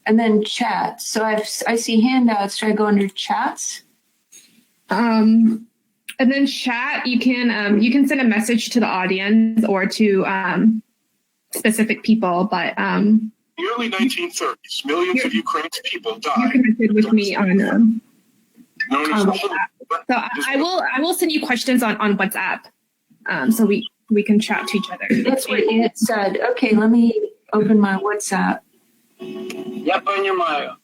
and then chat. So I see handouts. Should I go under chats? And then chat, you can send a message to the audience or to specific people, but in the early 1930s, millions of Ukraine's people died. You connected with me on WhatsApp. So I will send you questions on WhatsApp, so we can chat to each other. That's what it said. Okay, let me open my WhatsApp. Я понимаю.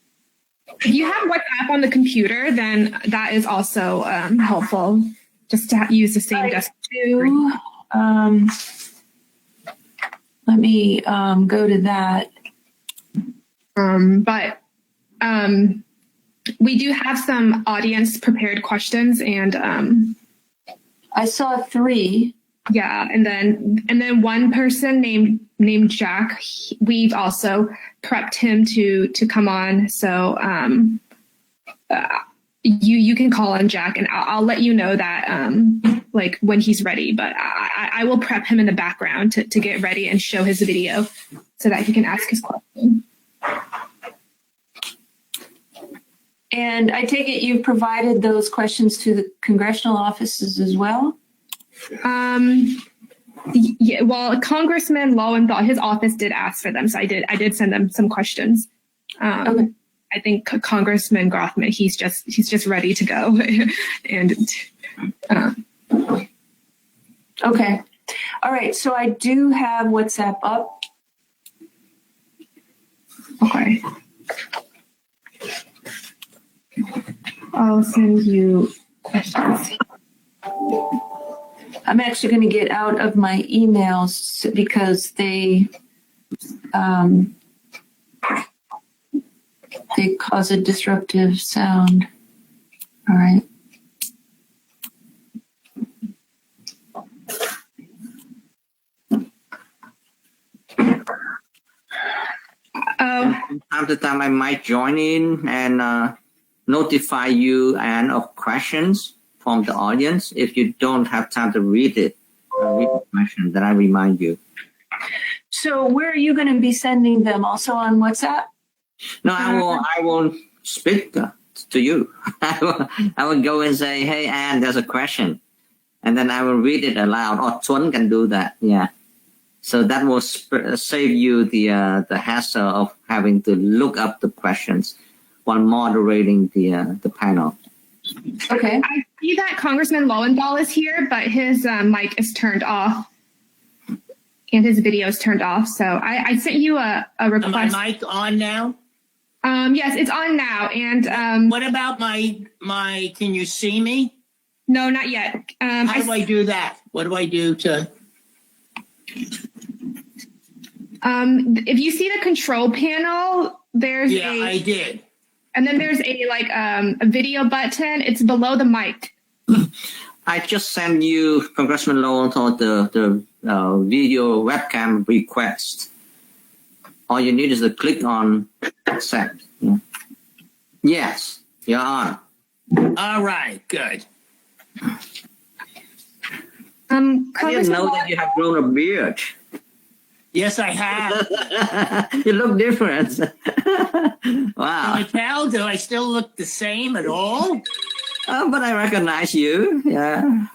If you have WhatsApp on the computer, then that is also helpful, just to use the same desktop. Let me go to that. But we do have some audience prepared questions, and I saw 3. Yeah, and then one person named Jack. We've also prepped him to come on. So you can call on Jack, and I'll let you know that like when he's ready. But I will prep him in the background to get ready and show his video so that he can ask his question. And I take it you've provided those questions to the congressional offices as well? Yeah, well, Congressman Lowenthal, his office did ask for them, so I did send them some questions. Okay. I think Congressman Grothman, he's just ready to go, and okay, all right. So I do have WhatsApp up. Okay, I'll send you questions. I'm actually going to get out of my emails because they cause a disruptive sound. All right. From time to time, I might join in and notify you and of questions from the audience. If you don't have time to read it, read the question, then I remind you. So where are you going to be sending them? Also on WhatsApp? No, I won't speak to you. I will go and say, hey, Anne, there's a question. And then I will read it aloud. Or Tuấn can do that. Yeah. So that will save you the hassle of having to look up the questions while moderating the panel. Okay. I see that Congressman Lowenthal is here, but his mic is turned off and his video is turned off. So I sent you a request. Is my mic on now? Yes, it's on now. And what about my? Can you see me? No, not yet. How do I do that? What do I do to? If you see the control panel, there's I did. And then there's a video button. It's below the mic. I just sent you, Congressman Lowenthal, the video webcam request. All you need is to click on accept. Yeah. Yes, you're on. All right, good. I didn't know that you have grown a beard. Yes, I have. You look different. Wow. Can you tell? Do I still look the same at all? But I recognize you. Yeah.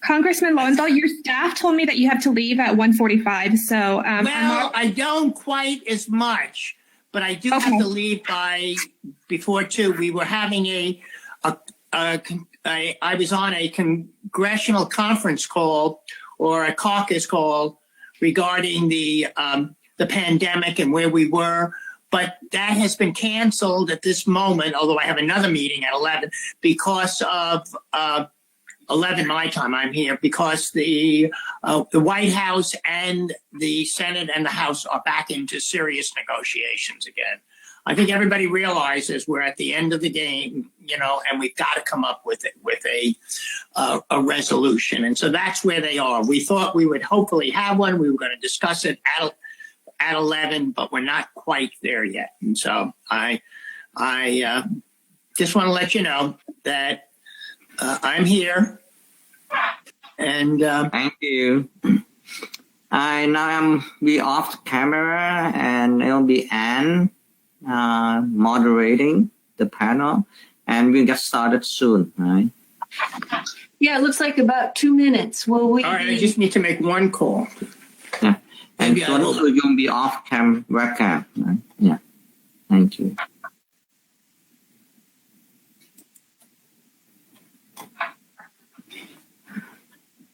Congressman Lowenthal, your staff told me that you have to leave at 1:45. So well, I don't quite as much, but I do have to leave before 2. We were having I was on a congressional conference call or a caucus call regarding the pandemic and where we were. But that has been canceled at this moment, although I have another meeting at 11 because of 11 my time. I'm here because the White House and the Senate and the House are back into serious negotiations again. I think everybody realizes we're at the end of the game, and we've got to come up with a resolution. And so that's where they are. We thought we would hopefully have one. We were going to discuss it at 11, but we're not quite there yet. And so I just want to let you know that I'm here. And thank you. Now I'm be off camera, and it'll be Anne moderating the panel, and we'll get started soon, right? Yeah, it looks like about 2 minutes. Will we? All right, I just need to make one call. Yeah. And Maybe I Tuấn, will. so you'll be off webcam, right? Yeah. Thank you.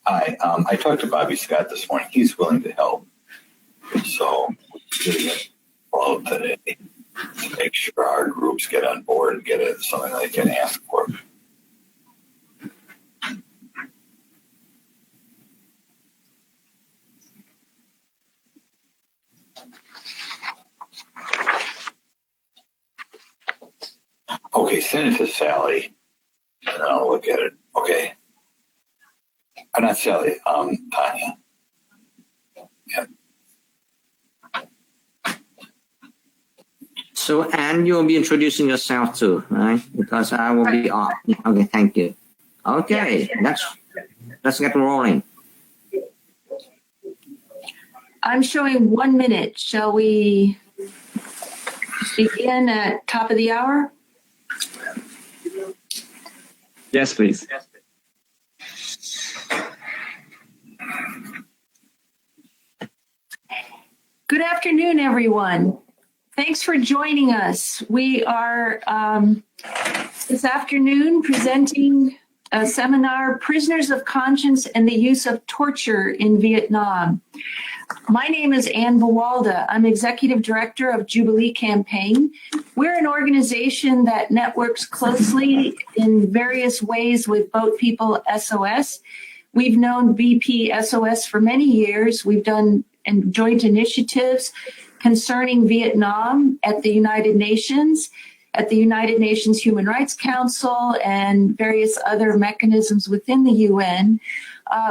Hi, I talked to Bobby Scott this morning. He's willing to help. So we're going to follow today to make sure our groups get on board and get it something they can ask for. Okay, send it to Sally and I'll look at it. Okay. Not Sally, Tanya. Yeah. So, Anne, you'll be introducing yourself too, right? Because I will be off. Okay, thank you. Okay, let's get rolling. I'm showing 1 minute. Shall we begin at top of the hour? Yes, please. Good afternoon, everyone. Thanks for joining us. We are this afternoon presenting a seminar, Prisoners of Conscience and the Use of Torture in Vietnam. My name is Ann Bawalda. I'm Executive Director of Jubilee Campaign. We're an organization that networks closely in various ways with Boat People SOS. We've known BP SOS for many years. We've done joint initiatives concerning Vietnam at the United Nations, at the United Nations Human Rights Council, and various other mechanisms within the UN.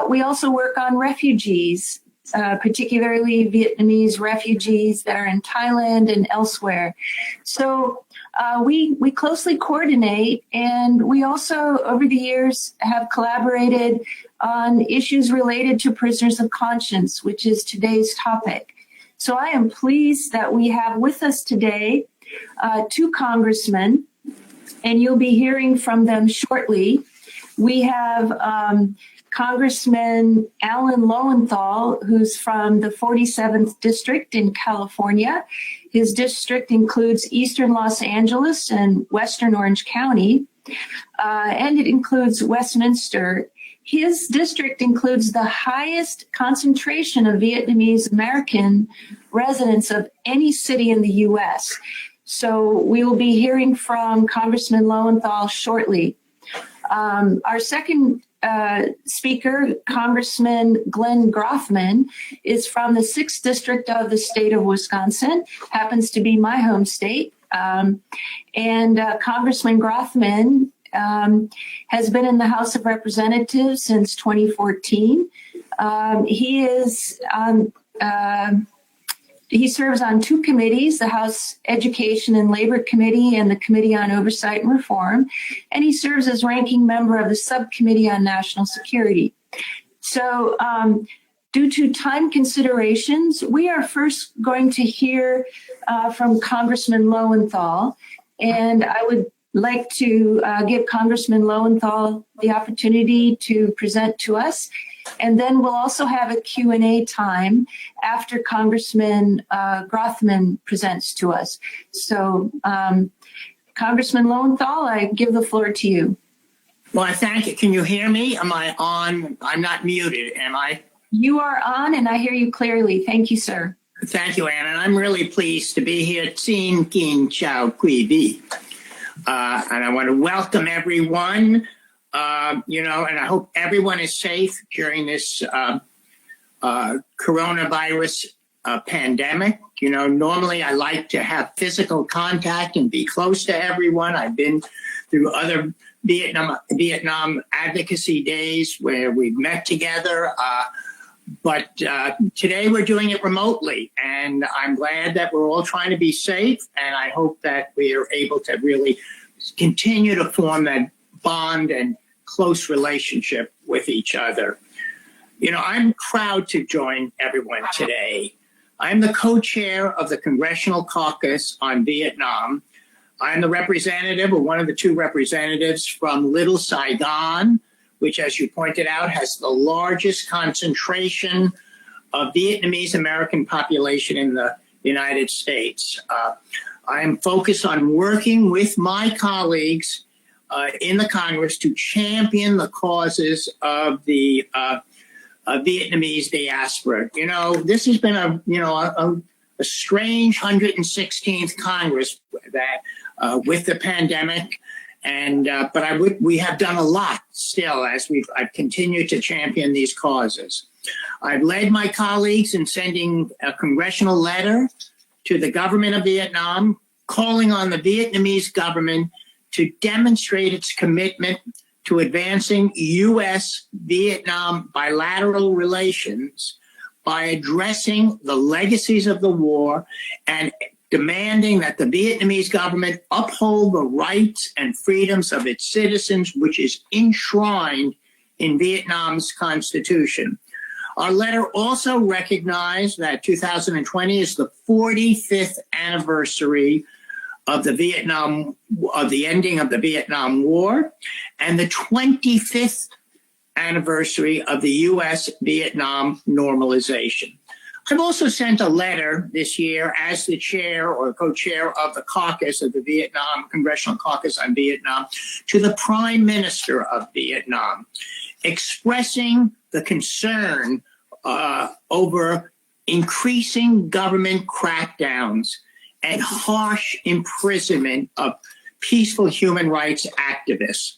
We also work on refugees, particularly Vietnamese refugees that are in Thailand and elsewhere. So we closely coordinate, and we also, over the years, have collaborated on issues related to prisoners of conscience, which is today's topic. So I am pleased that we have with us today two congressmen, and you'll be hearing from them shortly. We have Congressman Alan Lowenthal, who's from the 47th District in California. His district includes Eastern Los Angeles and Western Orange County, and it includes Westminster. His district includes the highest concentration of Vietnamese American residents of any city in the U.S. So we will be hearing from Congressman Lowenthal shortly. Our second speaker, Congressman Glenn Grothman, is from the 6th District of the state of Wisconsin, happens to be my home state. And Congressman Grothman has been in the House of Representatives since 2014. He serves on two committees, the House Education and Labor Committee and the Committee on Oversight and Reform, and he serves as ranking member of the Subcommittee on National Security. So due to time considerations, we are first going to hear from Congressman Lowenthal, and I would like to give Congressman Lowenthal the opportunity to present to us. And then we'll also have a Q&A time after Congressman Grothman presents to us. So Congressman Lowenthal, I give the floor to you. Well, I thank you. Can you hear me? Am I on? I'm not muted, am I? You are on, and I hear you clearly. Thank you, sir. Thank you, Ann. And I'm really pleased to be here. Xin Kin Chao Kui Vi. And I want to welcome everyone, and I hope everyone is safe during this coronavirus pandemic. Normally I like to have physical contact and be close to everyone. I've been through other Vietnam advocacy days where we've met together. But today we're doing it remotely, and I'm glad that we're all trying to be safe, and I hope that we are able to really continue to form that bond and close relationship with each other. I'm proud to join everyone today. I'm the co-chair of the Congressional Caucus on Vietnam. I'm the representative, or one of the two representatives from Little Saigon, which, as you pointed out, has the largest concentration of Vietnamese American population in the United States. I am focused on working with my colleagues in the Congress to champion the causes of the Vietnamese diaspora. You know, this has been a strange 116th Congress that with the pandemic, and we have done a lot still as I've continued to champion these causes. I've led my colleagues in sending a congressional letter to the government of Vietnam, calling on the Vietnamese government to demonstrate its commitment to advancing U.S.-Vietnam bilateral relations by addressing the legacies of the war and demanding that the Vietnamese government uphold the rights and freedoms of its citizens, which is enshrined in Vietnam's constitution. Our letter also recognized that 2020 is the 45th anniversary of the ending of the Vietnam War, and the 25th anniversary of the U.S.-Vietnam normalization. I've also sent a letter this year as the chair or co-chair of the caucus of the Vietnam Congressional Caucus on Vietnam to the Prime Minister of Vietnam, expressing the concern over increasing government crackdowns and harsh imprisonment of peaceful human rights activists.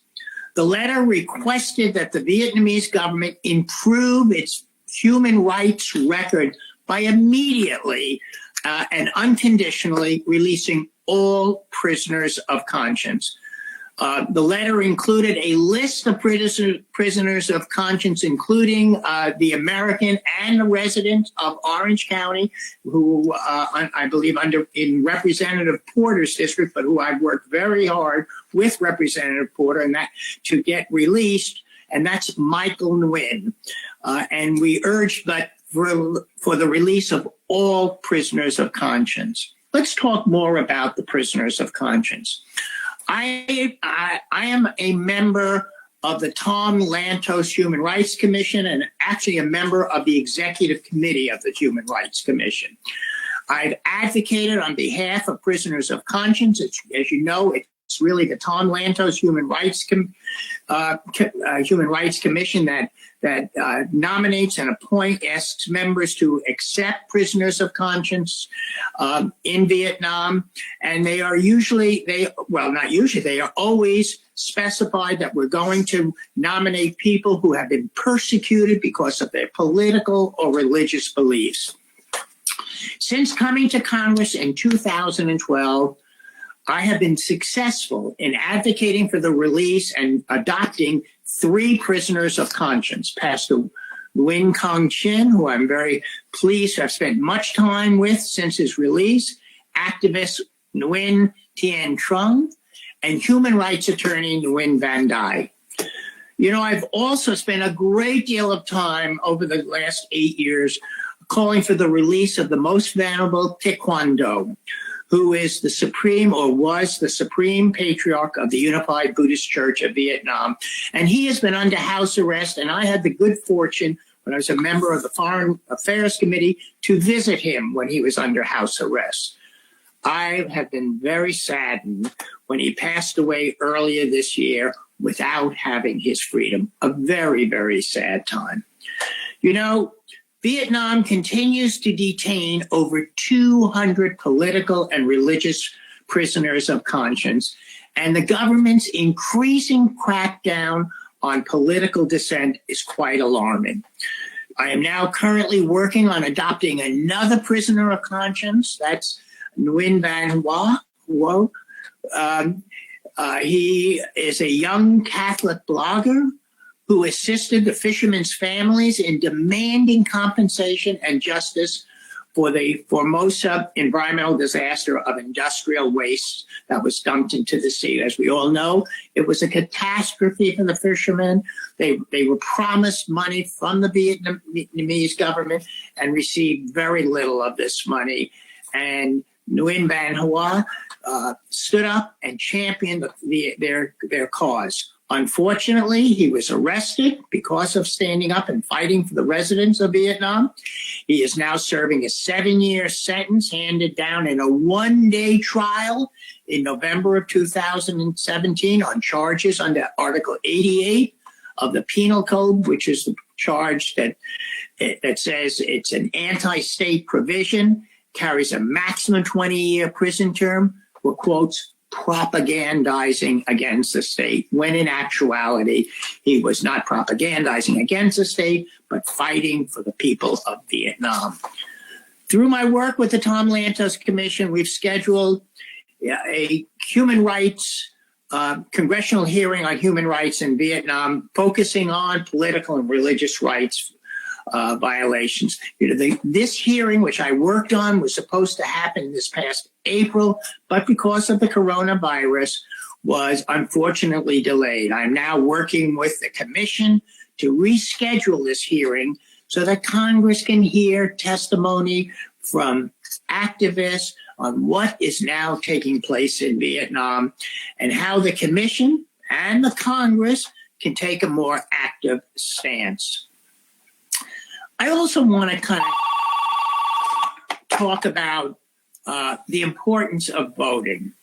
The letter requested that the Vietnamese government improve its human rights record by immediately and unconditionally releasing all prisoners of conscience. The letter included a list of prisoners of conscience, including the American and the residents of Orange County, who I believe in Representative Porter's district, but who I've worked very hard with Representative Porter and that to get released, and that's Michael Nguyen. And we urged that for the release of all prisoners of conscience. Let's talk more about the prisoners of conscience. I am a member of the Tom Lantos Human Rights Commission and actually a member of the executive committee of the Human Rights Commission. I've advocated on behalf of prisoners of conscience. As you know, it's really the Tom Lantos Human Rights Commission that nominates and asks members to accept prisoners of conscience in Vietnam. And they are they are always specified that we're going to nominate people who have been persecuted because of their political or religious beliefs. Since coming to Congress in 2012, I have been successful in advocating for the release and adopting 3 prisoners of conscience, Pastor Nguyen Cong Chin, who I'm very pleased to have spent much time with since his release, activist Nguyen Tien Trung, and human rights attorney Nguyen Van Dai. You know, I've also spent a great deal of time over the last 8 years calling for the release of the most venerable Taekwondo, who is the supreme or was the supreme patriarch of the Unified Buddhist Church of Vietnam. And he has been under house arrest, and I had the good fortune when I was a member of the Foreign Affairs Committee to visit him when he was under house arrest. I have been very saddened when he passed away earlier this year without having his freedom. A very, very sad time. You know, Vietnam continues to detain over 200 political and religious prisoners of conscience, and the government's increasing crackdown on political dissent is quite alarming. I am now currently working on adopting another prisoner of conscience. That's Nguyen Van Hoa. He is a young Catholic blogger who assisted the fishermen's families in demanding compensation and justice for the Formosa environmental disaster of industrial waste that was dumped into the sea. As we all know, it was a catastrophe for the fishermen. They were promised money from the Vietnamese government and received very little of this money. And Nguyen Van Hoa stood up and championed their cause. Unfortunately, he was arrested because of standing up and fighting for the residents of Vietnam. He is now serving a 7-year sentence handed down in a one-day trial in November of 2017 on charges under Article 88 of the Penal Code, which is the charge that says it's an anti-state provision, carries a maximum 20-year prison term for, quotes, propagandizing against the state, when in actuality, he was not propagandizing against the state, but fighting for the people of Vietnam. Through my work with the Tom Lantos Commission, we've scheduled a human rights, congressional hearing on human rights in Vietnam, focusing on political and religious rights violations. This hearing, which I worked on, was supposed to happen this past April, but because of the coronavirus, was unfortunately delayed. I'm now working with the commission to reschedule this hearing so that Congress can hear testimony from activists on what is now taking place in Vietnam and how the commission and the Congress can take a more active stance. I also want to kind of talk about the importance of voting.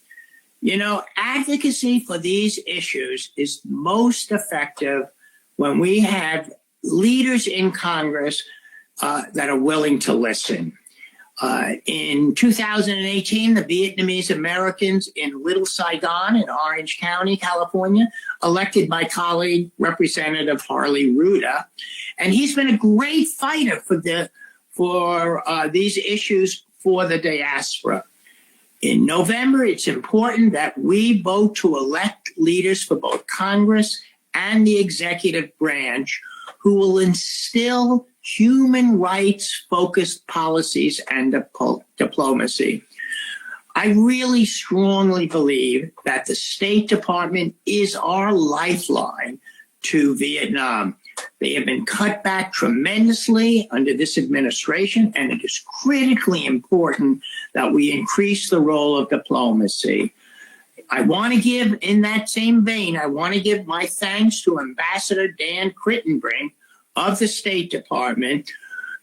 You know, advocacy for these issues is most effective when we have leaders in Congress that are willing to listen. In 2018, the Vietnamese Americans in Little Saigon in Orange County, California, elected my colleague, Representative Harley Ruda, and he's been a great fighter for these issues for the diaspora. In November, it's important that we vote to elect leaders for both Congress and the executive branch who will instill human rights-focused policies and diplomacy. I really strongly believe that the State Department is our lifeline to Vietnam. They have been cut back tremendously under this administration, and it is critically important that we increase the role of diplomacy. I want to give, in that same vein, I want to give my thanks to Ambassador Dan Crittenbrink of the State Department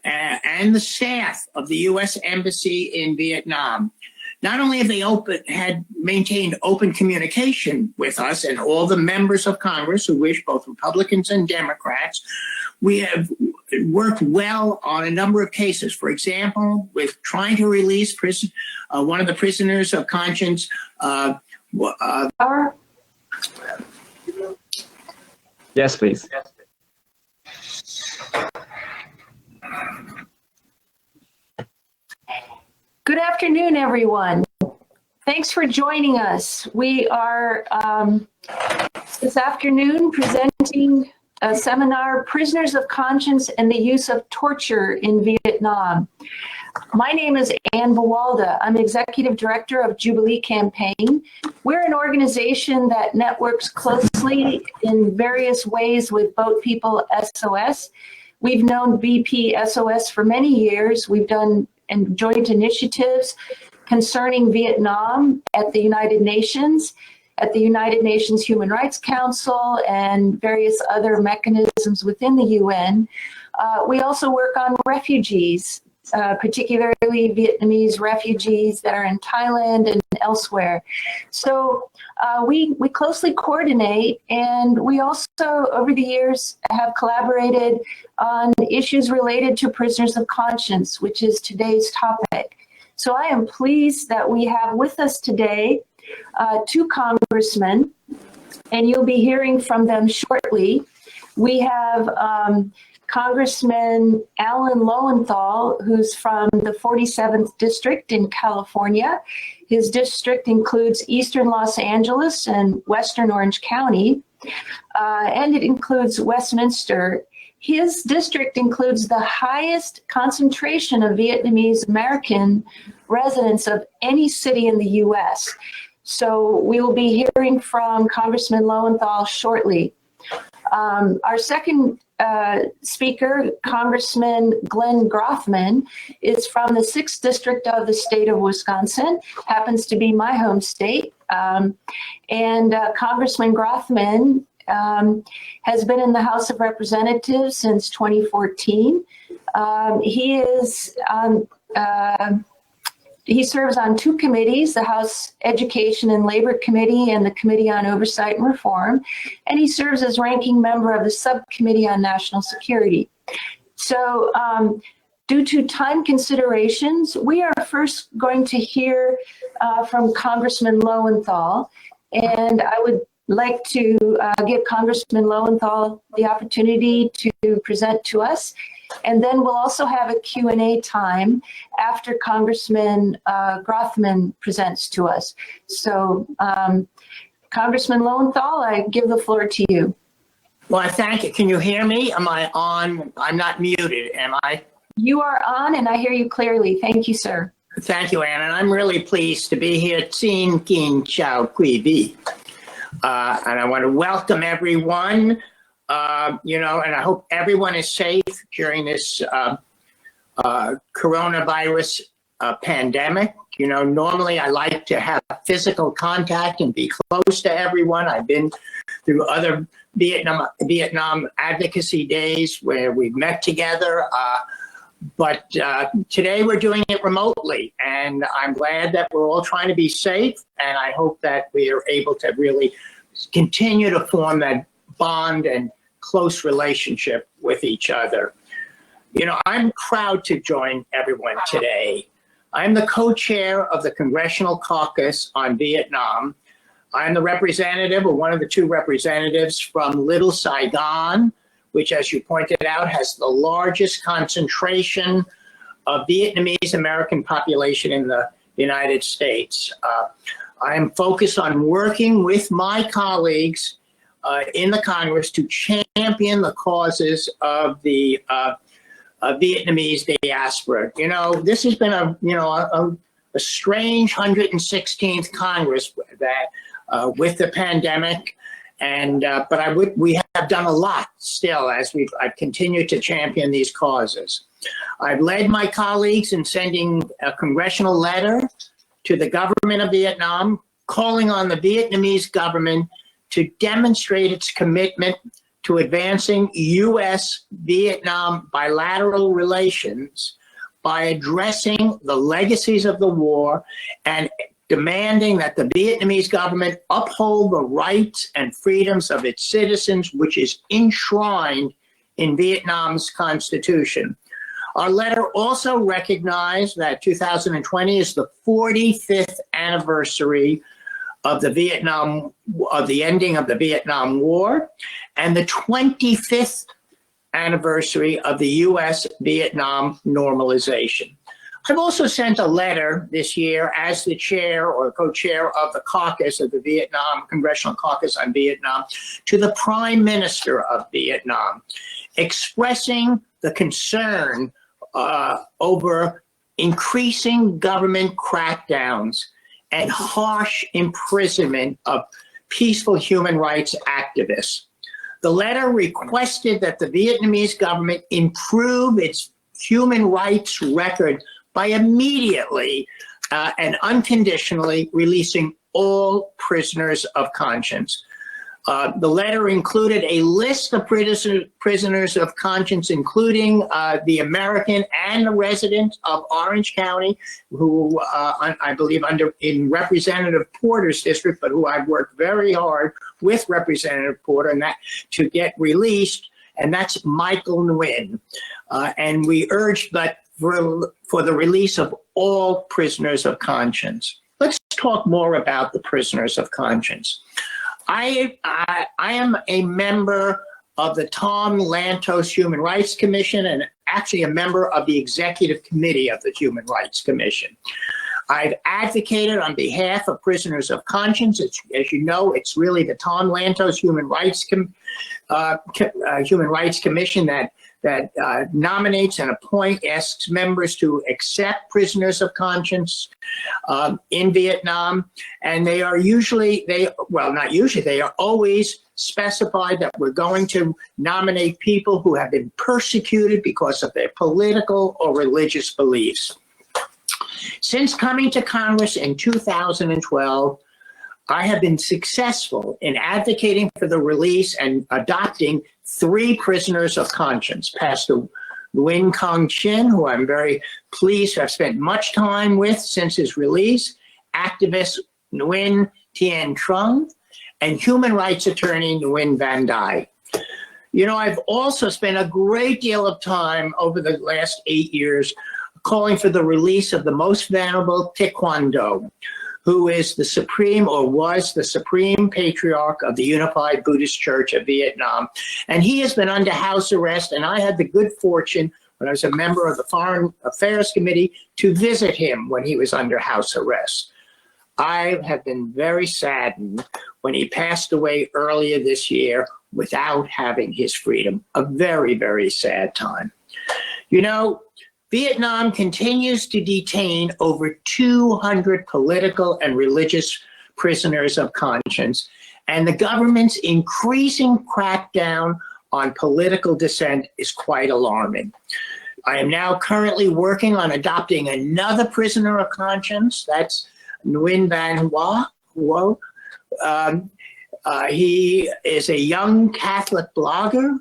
and the staff of the U.S. Embassy in Vietnam. Not only have they had maintained open communication with us and all the members of Congress who wish, both Republicans and Democrats, we have worked well on a number of cases. For example, with trying to release one of the prisoners of conscience. Yes, please. Good afternoon, everyone. Thanks for joining us. We are this afternoon presenting a seminar, Prisoners of Conscience and the Use of Torture in Vietnam. My name is Ann Bawalda. I'm Executive Director of Jubilee Campaign. We're an organization that networks closely in various ways with Boat People SOS. We've known BP SOS for many years. We've done joint initiatives concerning Vietnam at the United Nations, at the United Nations Human Rights Council, and various other mechanisms within the UN. We also work on refugees, particularly Vietnamese refugees that are in Thailand and elsewhere. So we closely coordinate, and we also, over the years, have collaborated on issues related to prisoners of conscience, which is today's topic. So I am pleased that we have with us today two congressmen, and you'll be hearing from them shortly. We have Congressman Alan Lowenthal, who's from the 47th District in California. His district includes Eastern Los Angeles and Western Orange County, and it includes Westminster His district includes the highest concentration of Vietnamese American residents of any city in the U.S. So we will be hearing from Congressman Lowenthal shortly. Our second speaker, Congressman Glenn Grothman, is from the 6th District of the state of Wisconsin, happens to be my home state. Congressman Grothman has been in the House of Representatives since 2014. He serves on two committees, the House Education and Labor Committee and the Committee on Oversight and Reform, and he serves as ranking member of the Subcommittee on National Security. So due to time considerations, we are first going to hear from Congressman Lowenthal, and I would like to give Congressman Lowenthal the opportunity to present to us. And then we'll also have a Q&A time after Congressman Grothman presents to us. So Congressman Lowenthal, I give the floor to you. Well, I thank you. Can you hear me? Am I on? I'm not muted, am I? You are on and I hear you clearly. Thank you, sir. Thank you, Ann. And I'm really pleased to be here. Xin Kin Chao Kui Vi. And I want to welcome everyone. And I hope everyone is safe during this coronavirus pandemic. Normally I like to have physical contact and be close to everyone. I've been through other Vietnam advocacy days where we've met together. But today we're doing it remotely, and I'm glad that we're all trying to be safe. And I hope that we are able to really continue to form that bond and close relationship with each other. I'm proud to join everyone today. I'm the co-chair of the Congressional Caucus on Vietnam. I'm the representative, or one of the two representatives from Little Saigon, which, as you pointed out, has the largest concentration of Vietnamese American population in the United States. I am focused on working with my colleagues in the Congress to champion the causes of the Vietnamese diaspora. This has been a strange 116th Congress that with the pandemic, but we have done a lot still as I've continued to champion these causes. I've led my colleagues in sending a congressional letter to the government of Vietnam, calling on the Vietnamese government to demonstrate its commitment to advancing U.S.-Vietnam bilateral relations by addressing the legacies of the war and demanding that the Vietnamese government uphold the rights and freedoms of its citizens, which is enshrined in Vietnam's constitution. Our letter also recognized that 2020 is the 45th anniversary of the ending of the Vietnam War, and the 25th anniversary of the U.S.-Vietnam normalization. I've also sent a letter this year as the chair or co-chair of the caucus of the Congressional Caucus on Vietnam to the Prime Minister of Vietnam, expressing the concern over increasing government crackdowns and harsh imprisonment of peaceful human rights activists. The letter requested that the Vietnamese government improve its human rights record by immediately and unconditionally releasing all prisoners of conscience. The letter included a list of prisoners of conscience, including the American and the resident of Orange County, who I believe in Representative Porter's district, but who I've worked very hard with Representative Porter and that to get released, and that's Michael Nguyen. And we urged that for the release of all prisoners of conscience. Let's talk more about the prisoners of conscience. I am a member of the Tom Lantos Human Rights Commission and actually a member of the Executive Committee of the Human Rights Commission. I've advocated on behalf of prisoners of conscience. As you know, it's really the Tom Lantos Human Rights Commission that nominates and asks members to accept prisoners of conscience in Vietnam. And they are they are always specified that we're going to nominate people who have been persecuted because of their political or religious beliefs. Since coming to Congress in 2012, I have been successful in advocating for the release and adopting 3 prisoners of conscience. Pastor Nguyen Kong Chin, who I'm very pleased to have spent much time with since his release, activist Nguyen Tien Trung, and human rights attorney Nguyen Van Dai. You know, I've also spent a great deal of time over the last 8 years calling for the release of the most venerable Thich Quang Do, who is the supreme or was the supreme patriarch of the Unified Buddhist Church of Vietnam. And he has been under house arrest, and I had the good fortune when I was a member of the Foreign Affairs Committee to visit him when he was under house arrest. I have been very saddened when he passed away earlier this year without having his freedom. A very, very sad time. You know, Vietnam continues to detain over 200 political and religious prisoners of conscience, and the government's increasing crackdown on political dissent is quite alarming. I am now currently working on adopting another prisoner of conscience. That's Nguyen Van Hoa. He is a young Catholic blogger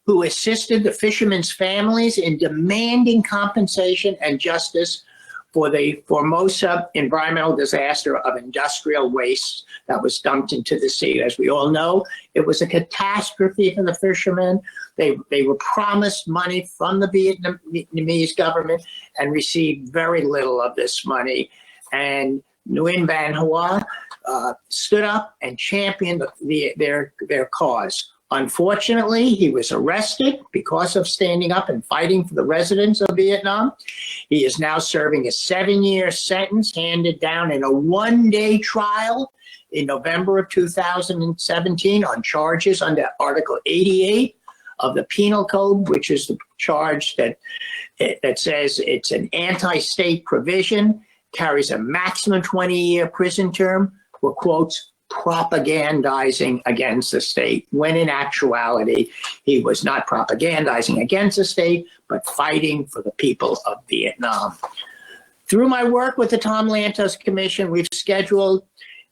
who assisted the fishermen's families in demanding compensation and justice for the Formosa environmental disaster of industrial waste that was dumped into the sea. As we all know, it was a catastrophe for the fishermen. They were promised money from the Vietnamese government and received very little of this money. And Nguyen Van Hoa stood up and championed their cause. Unfortunately, he was arrested because of standing up and fighting for the residents of Vietnam. He is now serving a 7-year sentence handed down in a 1-day trial in November of 2017 on charges under Article 88 of the Penal Code, which is the charge that says it's an anti-state provision, carries a maximum 20-year prison term for, quotes, propagandizing against the state, when in actuality, he was not propagandizing against the state, but fighting for the people of Vietnam. Through my work with the Tom Lantos Commission, we've scheduled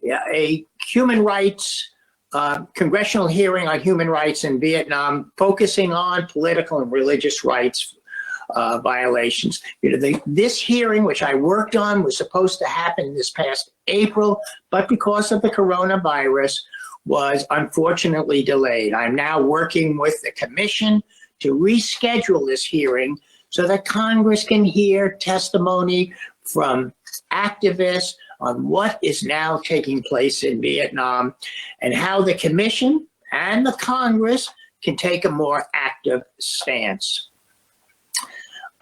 a human rights, congressional hearing on human rights in Vietnam, focusing on political and religious rights violations. You know, this hearing, which I worked on, was supposed to happen this past April, but because of the coronavirus, was unfortunately delayed. I'm now working with the commission to reschedule this hearing so that Congress can hear testimony from activists on what is now taking place in Vietnam and how the commission and the Congress can take a more active stance.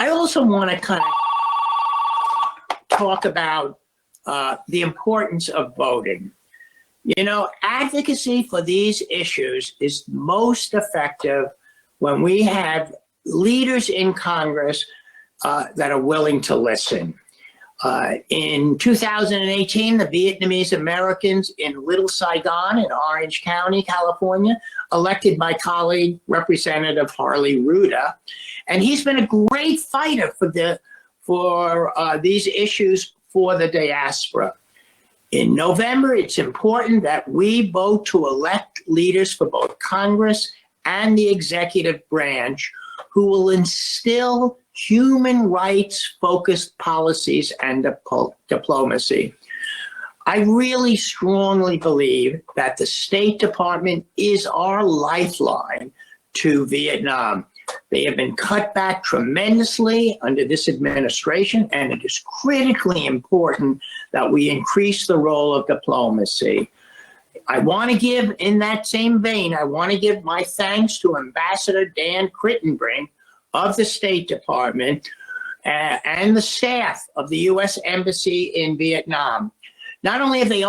I also want to kind of talk about the importance of voting. You know, advocacy for these issues is most effective when we have leaders in Congress that are willing to listen. In 2018, the Vietnamese Americans in Little Saigon in Orange County, California, elected my colleague, Representative Harley Ruda, and he's been a great fighter for these issues for the diaspora. In November, it's important that we vote to elect leaders for both Congress and the executive branch who will instill human rights-focused policies and diplomacy. I really strongly believe that the State Department is our lifeline to Vietnam. They have been cut back tremendously under this administration, and it is critically important that we increase the role of diplomacy. I want to give, in that same vein, I want to give my thanks to Ambassador Dan Crittenbrink of the State Department and the staff of the U.S. Embassy in Vietnam. Not only have they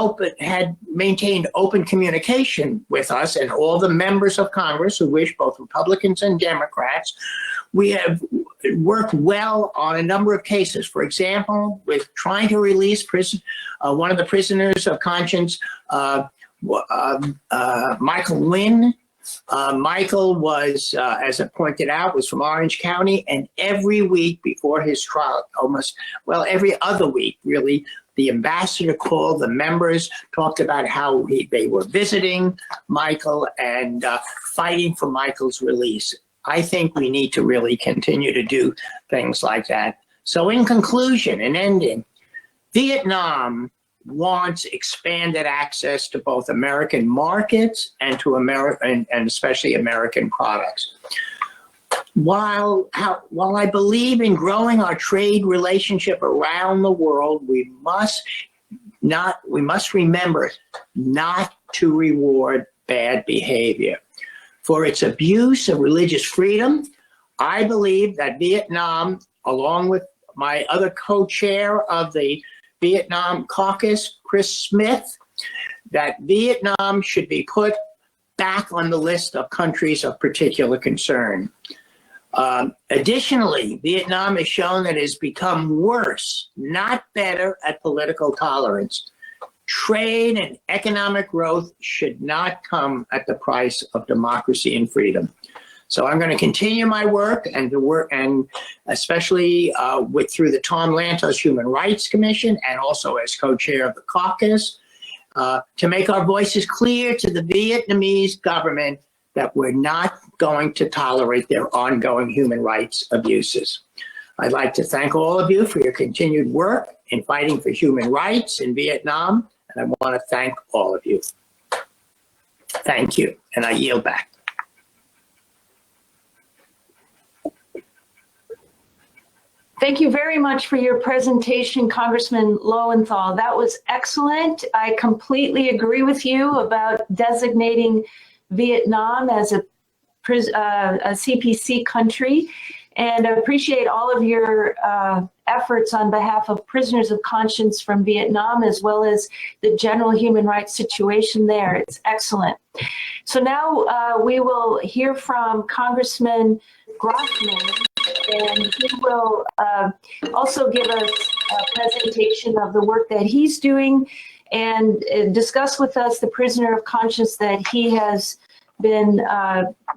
maintained open communication with us and all the members of Congress who wish, both Republicans and Democrats, we have worked well on a number of cases. For example, with trying to release one of the prisoners of conscience, Michael Nguyen. Michael was, as I pointed out, was from Orange County, and every week before his trial, every other week, really, the ambassador called the members, talked about how they were visiting Michael and fighting for Michael's release. I think we need to really continue to do things like that. So in conclusion and ending, Vietnam wants expanded access to both American markets and to American and especially American products. While I believe in growing our trade relationship around the world, we must remember not to reward bad behavior. For its abuse of religious freedom, I believe that Vietnam, along with my other co-chair of the Vietnam Caucus, Chris Smith, that Vietnam should be put back on the list of countries of particular concern. Additionally, Vietnam has shown that it has become worse, not better, at political tolerance. Trade and economic growth should not come at the price of democracy and freedom. So I'm going to continue my work and especially through the Tom Lantos Human Rights Commission and also as co-chair of the caucus to make our voices clear to the Vietnamese government that we're not going to tolerate their ongoing human rights abuses. I'd like to thank all of you for your continued work in fighting for human rights in Vietnam, and I want to thank all of you. Thank you, and I yield back. Thank you very much for your presentation, Congressman Lowenthal. That was excellent. I completely agree with you about designating Vietnam as a CPC country, and I appreciate all of your efforts on behalf of prisoners of conscience from Vietnam, as well as the general human rights situation there. It's excellent. So now we will hear from Congressman Grothman, and he will also give us a presentation of the work that he's doing and discuss with us the prisoner of conscience that he has been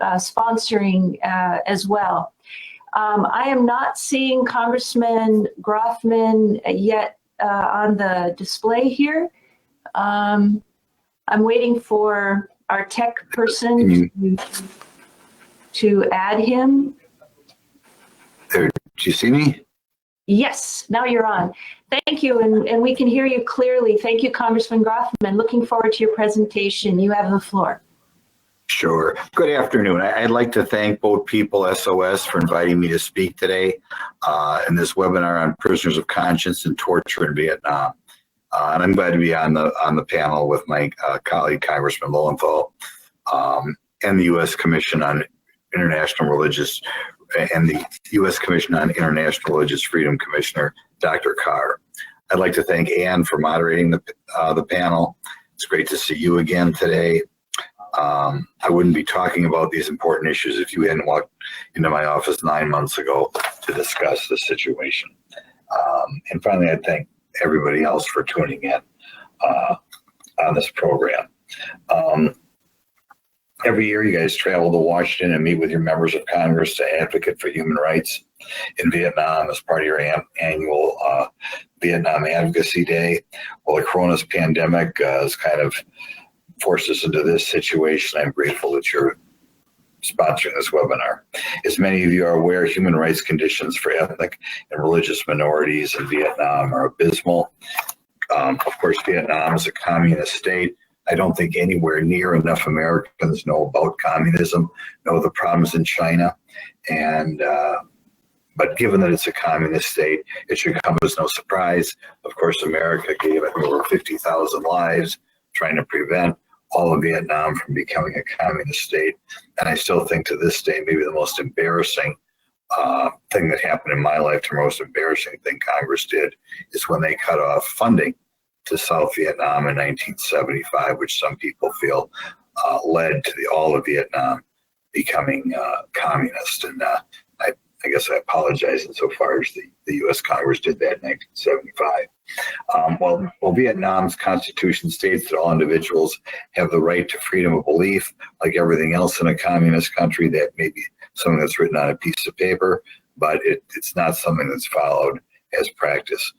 sponsoring as well. I am not seeing Congressman Grothman yet on the display here. I'm waiting for our tech person to add him. There, do you see me? Yes, now you're on. Thank you, and we can hear you clearly. Thank you, Congressman Grothman. Looking forward to your presentation. You have the floor. Sure. Good afternoon. I'd like to thank both People SOS for inviting me to speak today in this webinar on prisoners of conscience and torture in Vietnam. And I'm glad to be on the panel with my colleague, Congressman Lowenthal, and the U.S. Commission on International Religious and the U.S. Commission on International Religious Freedom Commissioner, Dr. Carr. I'd like to thank Ann for moderating the panel. It's great to see you again today. I wouldn't be talking about these important issues if you hadn't walked into my office 9 months ago to discuss the situation. And finally, I'd thank everybody else for tuning in on this program. Every year, you guys travel to Washington and meet with your members of Congress to advocate for human rights in Vietnam as part of your annual Vietnam Advocacy Day. Well, the coronavirus pandemic has kind of forced us into this situation. I'm grateful that you're sponsoring this webinar. As many of you are aware, human rights conditions for ethnic and religious minorities in Vietnam are abysmal. Of course, Vietnam is a communist state. I don't think anywhere near enough Americans know about communism, know the problems in China. And but given that it's a communist state, it should come as no surprise. Of course, America gave it over 50,000 lives trying to prevent all of Vietnam from becoming a communist state. And I still think to this day, maybe the most embarrassing thing that happened in my lifetime, the most embarrassing thing Congress did, is when they cut off funding to South Vietnam in 1975, which some people feel led to all of Vietnam becoming communist. And I guess I apologize insofar as the U.S. Congress did that in 1975. Well, Vietnam's constitution states that all individuals have the right to freedom of belief. Like everything else in a communist country, that may be something that's written on a piece of paper, but it's not something that's followed as practice.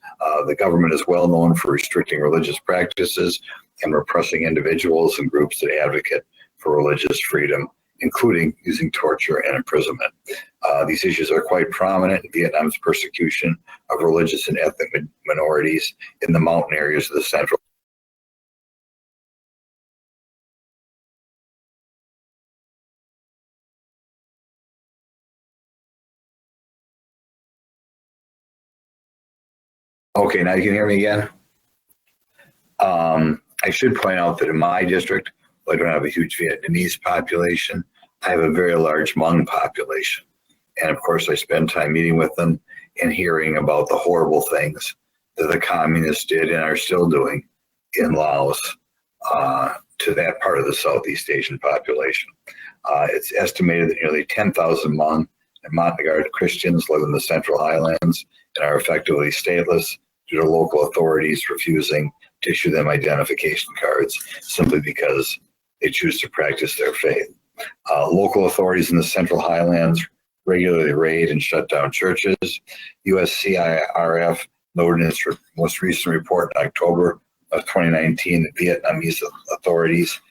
The government is well known for restricting religious practices and repressing individuals and groups that advocate for religious freedom, including using torture and imprisonment. These issues are quite prominent in Vietnam's persecution of religious and ethnic minorities in the mountain areas of the central. Okay, now you can hear me again. I should point out that in my district, I don't have a huge Vietnamese population. I have a very large Hmong population. And of course, I spend time meeting with them and hearing about the horrible things that the communists did and are still doing in Laos to that part of the Southeast Asian population. It's estimated that nearly 10,000 Hmong and Montagnard Christians live in the Central Highlands and are effectively stateless due to local authorities refusing to issue them identification cards simply because they choose to practice their faith. Local authorities in the Central Highlands regularly raid and shut down churches. USCIRF noted in its most recent report in October of 2019 that Vietnamese authorities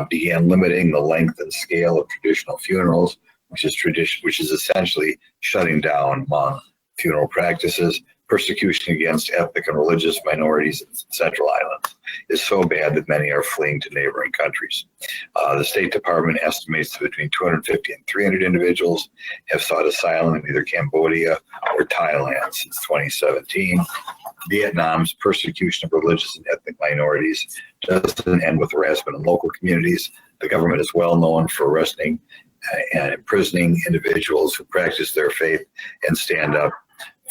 began limiting the length and scale of traditional funerals, which is essentially shutting down Hmong funeral practices. Persecution against ethnic and religious minorities in Central Islands is so bad that many are fleeing to neighboring countries. The State Department estimates that between 250 and 300 individuals have sought asylum in either Cambodia or Thailand since 2017. Vietnam's persecution of religious and ethnic minorities doesn't end with harassment in local communities. The government is well known for arresting and imprisoning individuals who practice their faith and stand up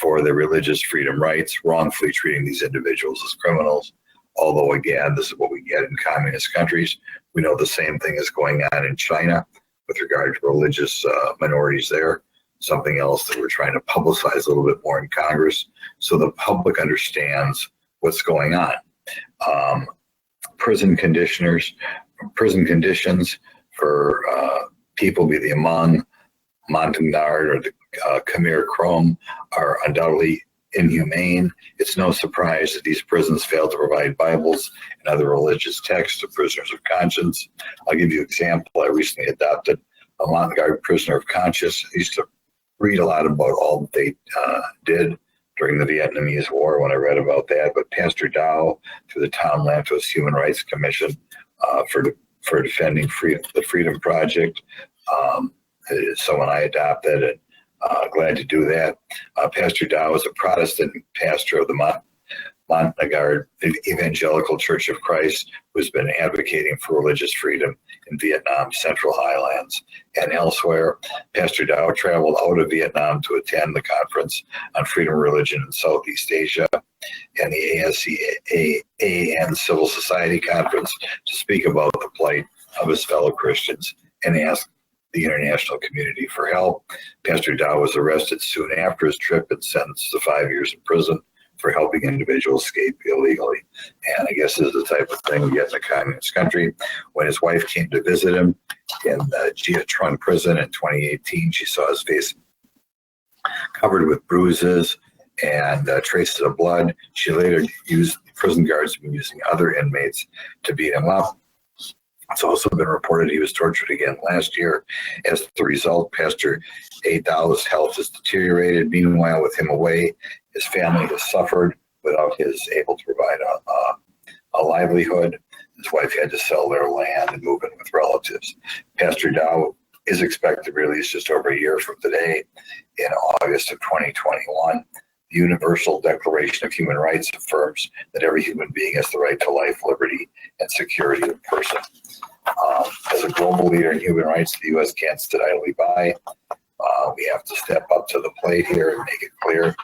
for their religious freedom rights, wrongfully treating these individuals as criminals. Although, again, this is what we get in communist countries. We know the same thing is going on in China with regard to religious minorities there, something else that we're trying to publicize a little bit more in Congress so the public understands what's going on. Prison conditions for people, be they Hmong, Montagnard, or the Khmer Krom, are undoubtedly inhumane. It's no surprise that these prisons fail to provide Bibles and other religious texts to prisoners of conscience. I'll give you an example. I recently adopted a Montagnard prisoner of conscience. I used to read a lot about all that they did during the Vietnamese War when I read about that. But Pastor Dow, through the Tom Lantos Human Rights Commission for defending the Freedom Project, is someone I adopted, and glad to do that. Pastor Dow is a Protestant pastor of the Montagnard Evangelical Church of Christ, who's been advocating for religious freedom in Vietnam's Central Highlands and elsewhere. Pastor Dow traveled out of Vietnam to attend the Conference on Freedom of Religion in Southeast Asia and the ASEAN Civil Society Conference to speak about the plight of his fellow Christians and ask the international community for help. Pastor Dow was arrested soon after his trip and sentenced to 5 years in prison for helping individuals escape illegally. And I guess this is the type of thing we get in a communist country. When his wife came to visit him in Gia Trung prison in 2018, she saw his face covered with bruises and traces of blood. She later used prison guards have been using other inmates to beat him up. It's also been reported he was tortured again last year. As the result, Pastor A. Dow's health has deteriorated. Meanwhile, with him away, his family has suffered without his able to provide a livelihood. His wife had to sell their land and move in with relatives. Pastor Dow is expected to be released just over a year from today in August of 2021. The Universal Declaration of Human Rights affirms that every human being has the right to life, liberty, and security of person. As a global leader in human rights, the U.S. can't sit idly by We have to step up to the plate here and make it clear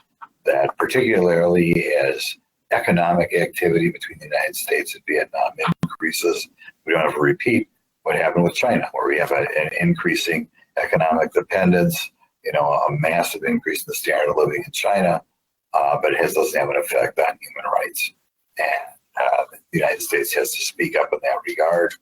that particularly as economic activity between the United States and Vietnam increases, we don't have to repeat what happened with China, where we have an increasing economic dependence, a massive increase in the standard of living in China, but it doesn't have an effect on human rights. And the United States has to speak up in that regard.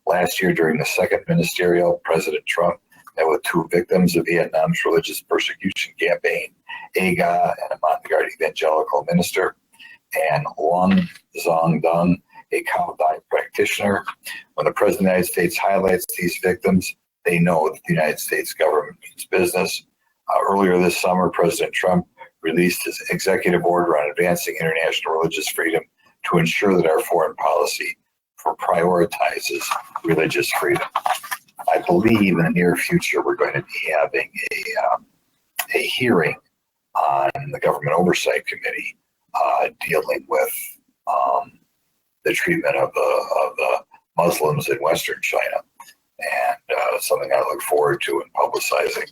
Last year, during the second ministerial, President Trump met with two victims of Vietnam's religious persecution campaign, Aga, and a avant-garde evangelical minister, and Luong Zong Dung, a Cao Dai practitioner. When the President of the United States highlights these victims, they know that the United States government means business. Earlier this summer, President Trump released his executive order on advancing international religious freedom to ensure that our foreign policy prioritizes religious freedom. I believe in the near future we're going to be having a hearing on the Government Oversight Committee dealing with the treatment of the Muslims in Western China, and something I look forward to in publicizing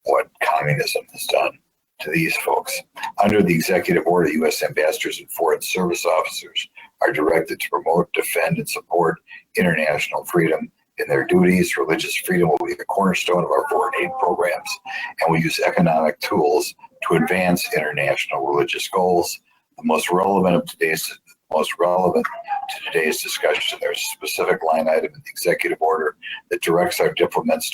what communism has done to these folks. Under the executive order, U.S. ambassadors and foreign service officers are directed to promote, defend, and support international freedom in their duties. Religious freedom will be the cornerstone of our foreign aid programs, and we use economic tools to advance international religious goals. The most relevant to today's discussion, there's a specific line item in the executive order that directs our diplomats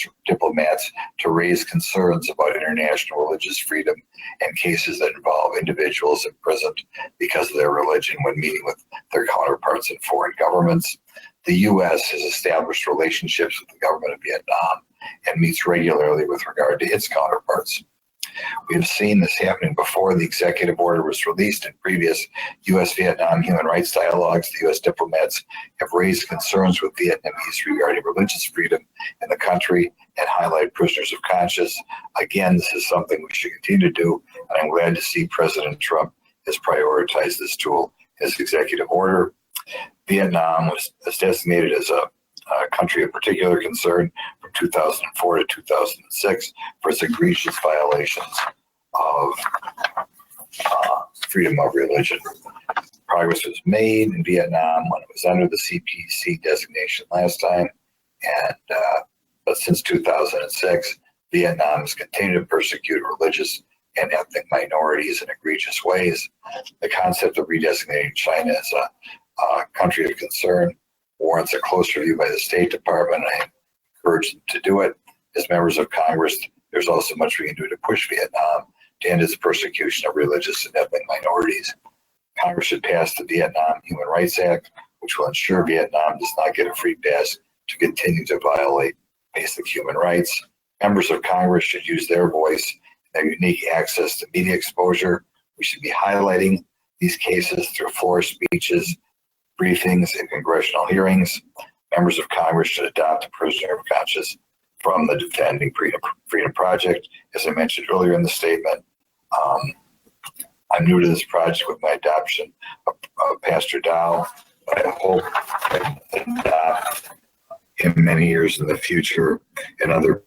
to raise concerns about international religious freedom and cases that involve individuals imprisoned because of their religion when meeting with their counterparts in foreign governments. The U.S. has established relationships with the government of Vietnam and meets regularly with regard to its counterparts. We have seen this happening before the executive order was released in previous U.S.-Vietnam human rights dialogues. The U.S. diplomats have raised concerns with Vietnamese regarding religious freedom in the country and highlight prisoners of conscience. Again, this is something we should continue to do, and I'm glad to see President Trump has prioritized this tool in his executive order. Vietnam was designated as a country of particular concern from 2004 to 2006 for its egregious violations of freedom of religion. Progress was made in Vietnam when it was under the CPC designation last time, and but since 2006, Vietnam has continued to persecute religious and ethnic minorities in egregious ways. The concept of redesignating China as a country of concern warrants a close review by the State Department. I encourage them to do it. As members of Congress, there's also much we can do to push Vietnam to end its persecution of religious and ethnic minorities. Congress should pass the Vietnam Human Rights Act, which will ensure Vietnam does not get a free pass to continue to violate basic human rights. Members of Congress should use their voice and their unique access to media exposure. We should be highlighting these cases through floor speeches, briefings, and congressional hearings. Members of Congress should adopt a prisoner of conscience from the Defending Freedom Project. As I mentioned earlier in the statement, I'm new to this project with my adoption of Pastor Dow, but I hope I can adopt him many years in the future and other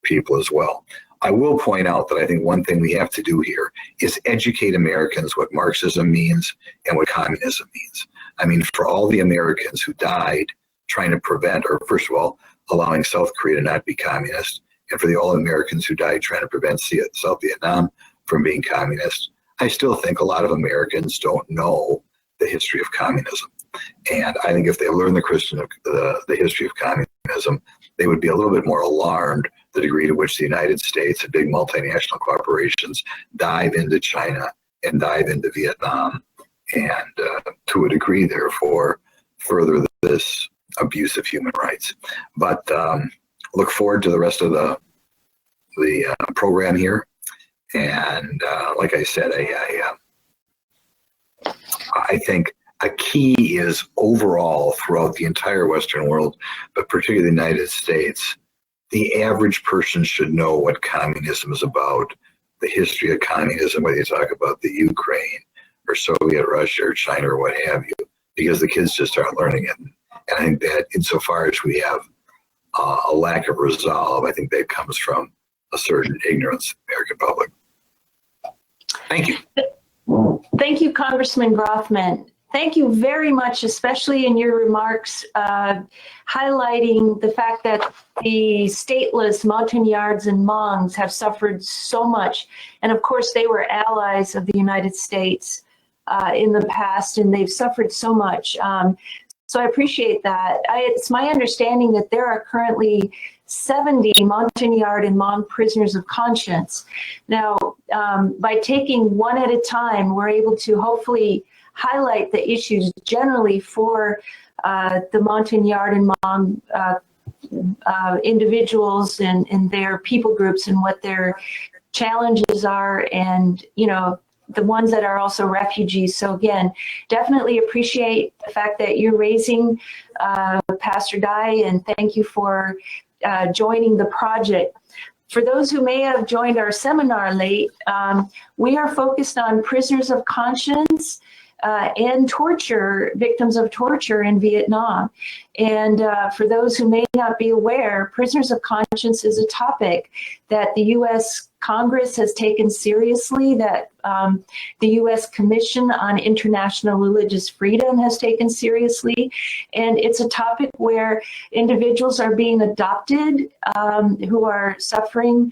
people as well. I will point out that I think one thing we have to do here is educate Americans what Marxism means and what communism means. I mean, for all the Americans who died trying to prevent, or first of all, allowing South Korea to not be communist, and for all Americans who died trying to prevent South Vietnam from being communist, I still think a lot of Americans don't know the history of communism. And I think if they learn the history of communism, they would be a little bit more alarmed the degree to which the United States and big multinational corporations dive into China and dive into Vietnam, and to a degree, therefore, further this abuse of human rights. But look forward to the rest of the program here. And like I said, I think a key is overall throughout the entire Western world, but particularly the United States, the average person should know what communism is about, the history of communism, whether you talk about the Ukraine or Soviet Russia or China or what have you, because the kids just aren't learning it. And I think that insofar as we have a lack of resolve. I think that comes from a certain ignorance of the American public. Thank you. Thank you, Congressman Grothman. Thank you very much, especially in your remarks, highlighting the fact that the stateless Montagnards and Hmongs have suffered so much. And of course, they were allies of the United States in the past, and they've suffered so much. So I appreciate that. It's my understanding that there are currently 70 Montagnard and Hmong prisoners of conscience. Now, by taking one at a time, we're able to hopefully highlight the issues generally for the Montagnard and Hmong individuals and their people groups and what their challenges are, and, you know, the ones that are also refugees. So again, definitely appreciate the fact that you're raising Pastor Dai, and thank you for joining the project. For those who may have joined our seminar late, we are focused on prisoners of conscience and torture, victims of torture in Vietnam. And for those who may not be aware, prisoners of conscience is a topic that the U.S. Congress has taken seriously, that the U.S. Commission on International Religious Freedom has taken seriously. And it's a topic where individuals are being adopted who are suffering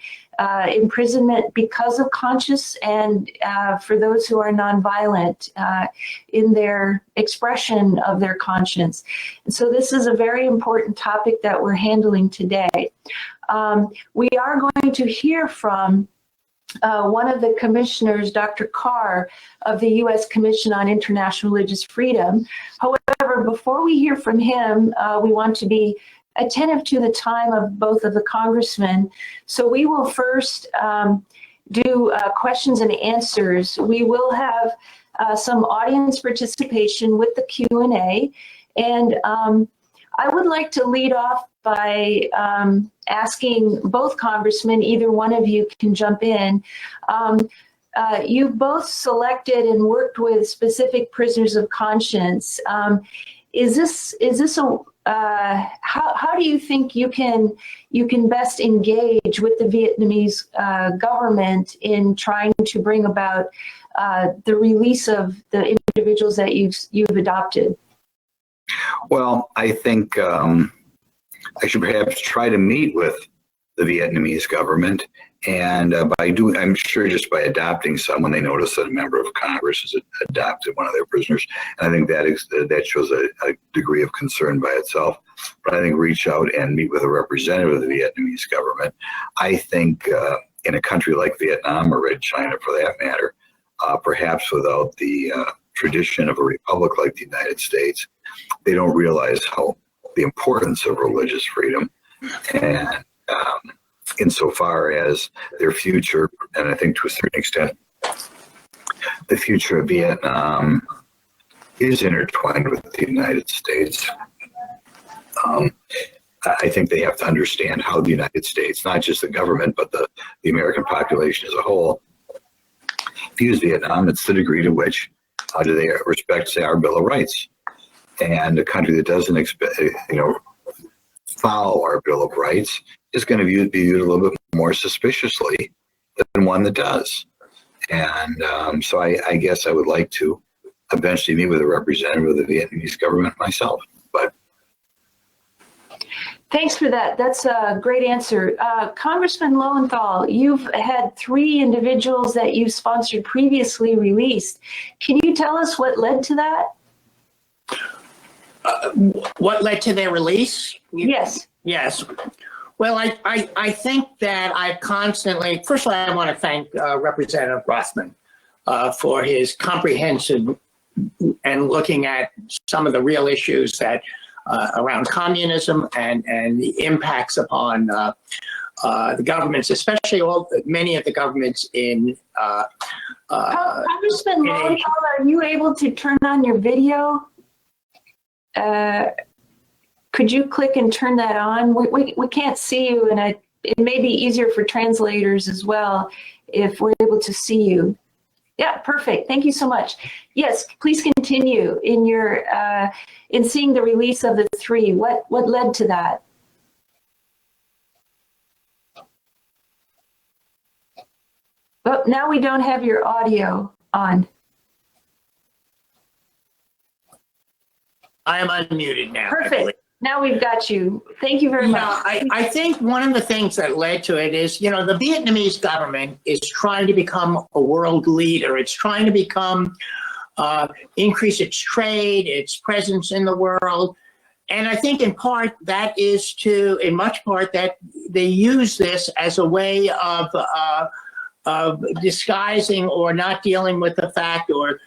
imprisonment because of conscience, and for those who are nonviolent in their expression of their conscience. And so this is a very important topic that we're handling today. We are going to hear from one of the commissioners, Dr. Carr of the U.S. Commission on International Religious Freedom. However, before we hear from him, we want to be attentive to the time of both of the congressmen. So we will first do questions and answers. We will have some audience participation with the Q&A. And I would like to lead off by asking both congressmen, either one of you can jump in. You've both selected and worked with specific prisoners of conscience. Is this a how do you think you can best engage with the Vietnamese government in trying to bring about the release of the individuals that you've adopted? Well, I think I should perhaps try to meet with the Vietnamese government, and I'm sure just by adopting someone, they notice that a member of Congress has adopted one of their prisoners, and I think that shows a degree of concern by itself. But I think reach out and meet with a representative of the Vietnamese government. I think in a country like Vietnam or Red China, for that matter, perhaps without the tradition of a republic like the United States, they don't realize the importance of religious freedom, and insofar as their future, and I think to a certain extent, the future of Vietnam is intertwined with the United States. I think they have to understand how the United States, not just the government, but the American population as a whole, views Vietnam. It's the degree to which do they respect, say, our Bill of Rights. And a country that doesn't follow our Bill of Rights is going to be viewed a little bit more suspiciously than one that does. And so I guess I would like to eventually meet with a representative of the Vietnamese government myself. But thanks for that. That's a great answer. Congressman Lowenthal, you've had 3 individuals that you sponsored previously released. Can you tell us what led to that? What led to their release? Yes. Yes. Well, I think that I've constantly, first of all, I want to thank Representative Rothman for his comprehensive and looking at some of the real issues that around communism and the impacts upon the governments, especially many of the governments in Congressman Lowenthal, are you able to turn on your video? Could you click and turn that on? We can't see you, and it may be easier for translators as well if we're able to see you. Yeah, perfect. Thank you so much. Yes, please continue in your in seeing the release of the 3. What led to that? But now we don't have your audio on. I am unmuted now. I believe. Perfect. Now we've got you. Thank you very much. I think one of the things that led to it is, the Vietnamese government is trying to become a world leader. It's trying to become, increase its trade, its presence in the world. And I think in much part that they use this as a way of disguising or not dealing with the fact or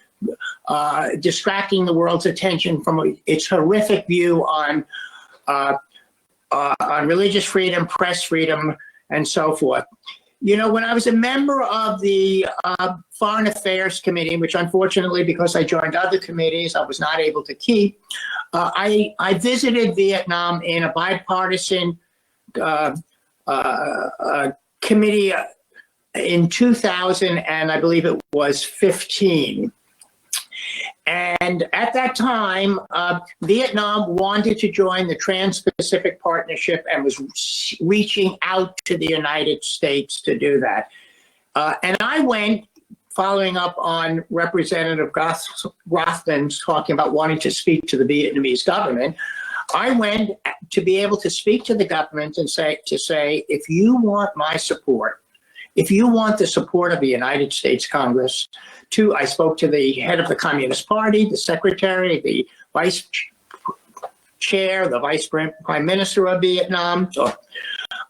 distracting the world's attention from its horrific view on religious freedom, press freedom, and so forth. When I was a member of the Foreign Affairs Committee, which unfortunately, because I joined other committees, I was not able to keep, I visited Vietnam in a bipartisan committee in 2000, and I believe it was 15. And at that time, Vietnam wanted to join the Trans-Pacific Partnership and was reaching out to the United States to do that. And I went, following up on Representative Rothman's talking about wanting to speak to the Vietnamese government, I went to be able to speak to the government and say, if you want my support, if you want the support of the United States Congress, I spoke to the head of the Communist Party, the secretary, the vice chair, the vice prime minister of Vietnam.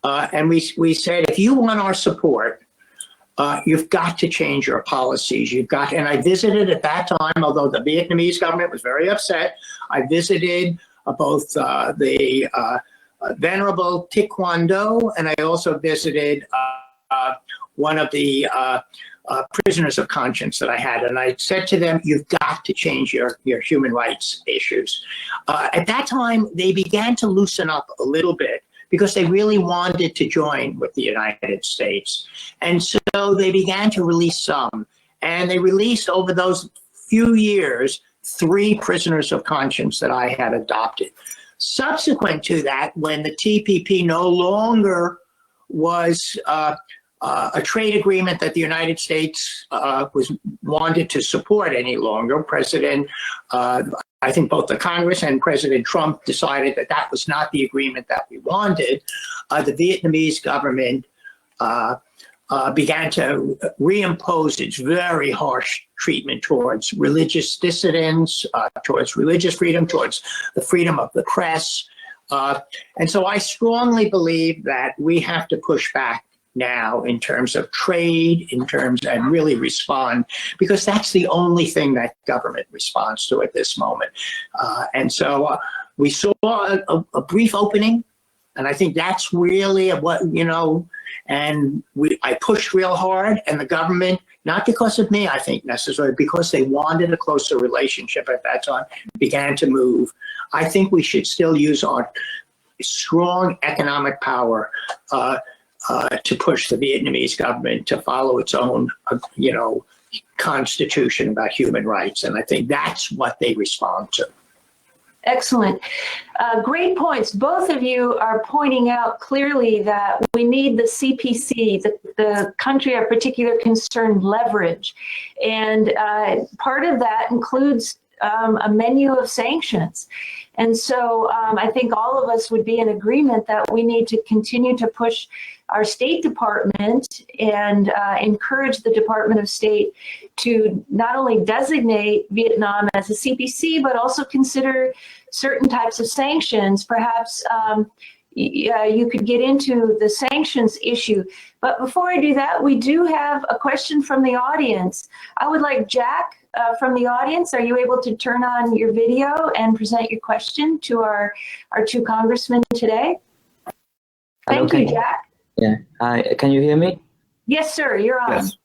And we said, if you want our support, you've got to change your policies. And I visited at that time, although the Vietnamese government was very upset, I visited both the Venerable Thich Quang Do, and I also visited one of the prisoners of conscience that I had. And I said to them, you've got to change your human rights issues. At that time, they began to loosen up a little bit because they really wanted to join with the United States. And so they began to release some. And they released over those few years 3 prisoners of conscience that I had adopted. Subsequent to that, when the TPP no longer was a trade agreement that the United States wanted to support any longer, I think both the Congress and President Trump decided that was not the agreement that we wanted. The Vietnamese government began to reimpose its very harsh treatment towards religious dissidents, towards religious freedom, towards the freedom of the press. And so I strongly believe that we have to push back now in terms of trade, and really respond, because that's the only thing that government responds to at this moment. And so we saw a brief opening, and I think that's really what, and I pushed real hard, and the government, not because of me, I think necessarily, because they wanted a closer relationship at that time, began to move. I think we should still use our strong economic power to push the Vietnamese government to follow its own, constitution about human rights. And I think that's what they respond to. Excellent. Great points. Both of you are pointing out clearly that we need the CPC, the country of particular concern leverage. And part of that includes a menu of sanctions. And so I think all of us would be in agreement that we need to continue to push our State Department and encourage the Department of State to not only designate Vietnam as a CPC, but also consider certain types of sanctions. Perhaps you could get into the sanctions issue. But before I do that, we do have a question from the audience. I would like Jack from the audience. Are you able to turn on your video and present your question to our 2 congressmen today? Thank you, Jack. Yeah. Hi. Can you hear me? Yes, sir. You're on. Yes.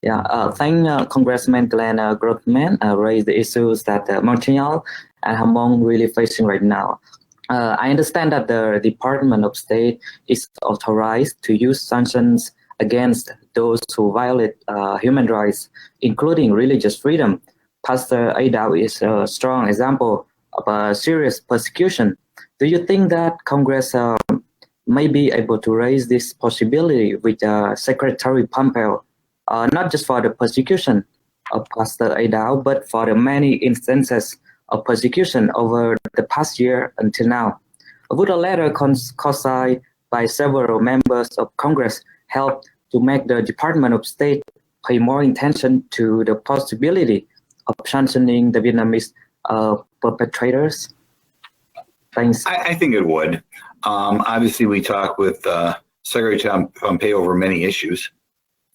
Yeah. Thank Congressman Glenn Grothman raised the issues that Montreal and Hamon really facing right now. I understand that the Department of State is authorized to use sanctions against those who violate human rights, including religious freedom. Pastor Adao is a strong example of a serious persecution. Do you think that Congress may be able to raise this possibility with Secretary Pompeo not just for the persecution of Pastor Adao, but for the many instances of persecution over the past year until now. Would a letter co-signed by several members of Congress help to make the Department of State pay more attention to the possibility of sanctioning the Vietnamese perpetrators? Thanks. I think it would. Obviously, we talk with Secretary Pompeo over many issues,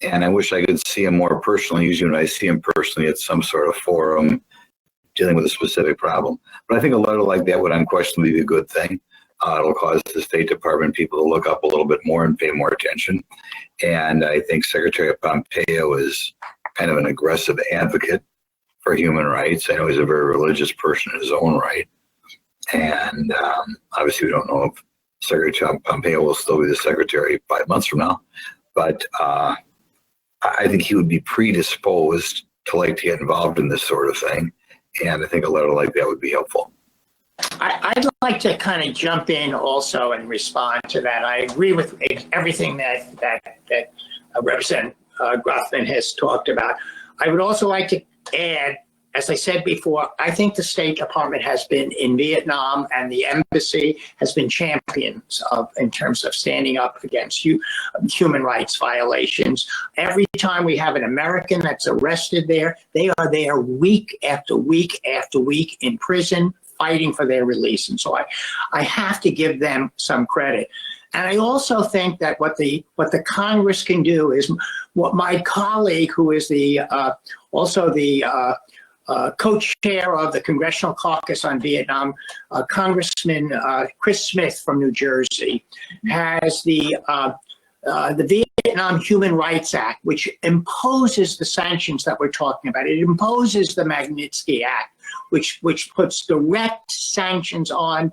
and I wish I could see him more personally. Usually when I see him personally at some sort of forum dealing with a specific problem. But I think a letter like that would unquestionably be a good thing. It'll cause the State Department people to look up a little bit more and pay more attention. And I think Secretary Pompeo is kind of an aggressive advocate for human rights. I know he's a very religious person in his own right. And obviously we don't know if Secretary Pompeo will still be the secretary 5 months from now. But I think he would be predisposed to like to get involved in this sort of thing. And I think a letter like that would be helpful. I'd like to kind of jump in also and respond to that. I agree with everything that Representative Grothman has talked about. I would also like to add, as I said before, I think the State Department has been in Vietnam and the embassy has been champions in terms of standing up against human rights violations. Every time we have an American that's arrested there, they are there week after week after week in prison fighting for their release. And so I have to give them some credit. And I also think that what the Congress can do is what my colleague, who is also the co-chair of the Congressional Caucus on Vietnam, Congressman Chris Smith from New Jersey, has the Vietnam Human Rights Act, which imposes the sanctions that we're talking about. It imposes the Magnitsky Act, which puts direct sanctions on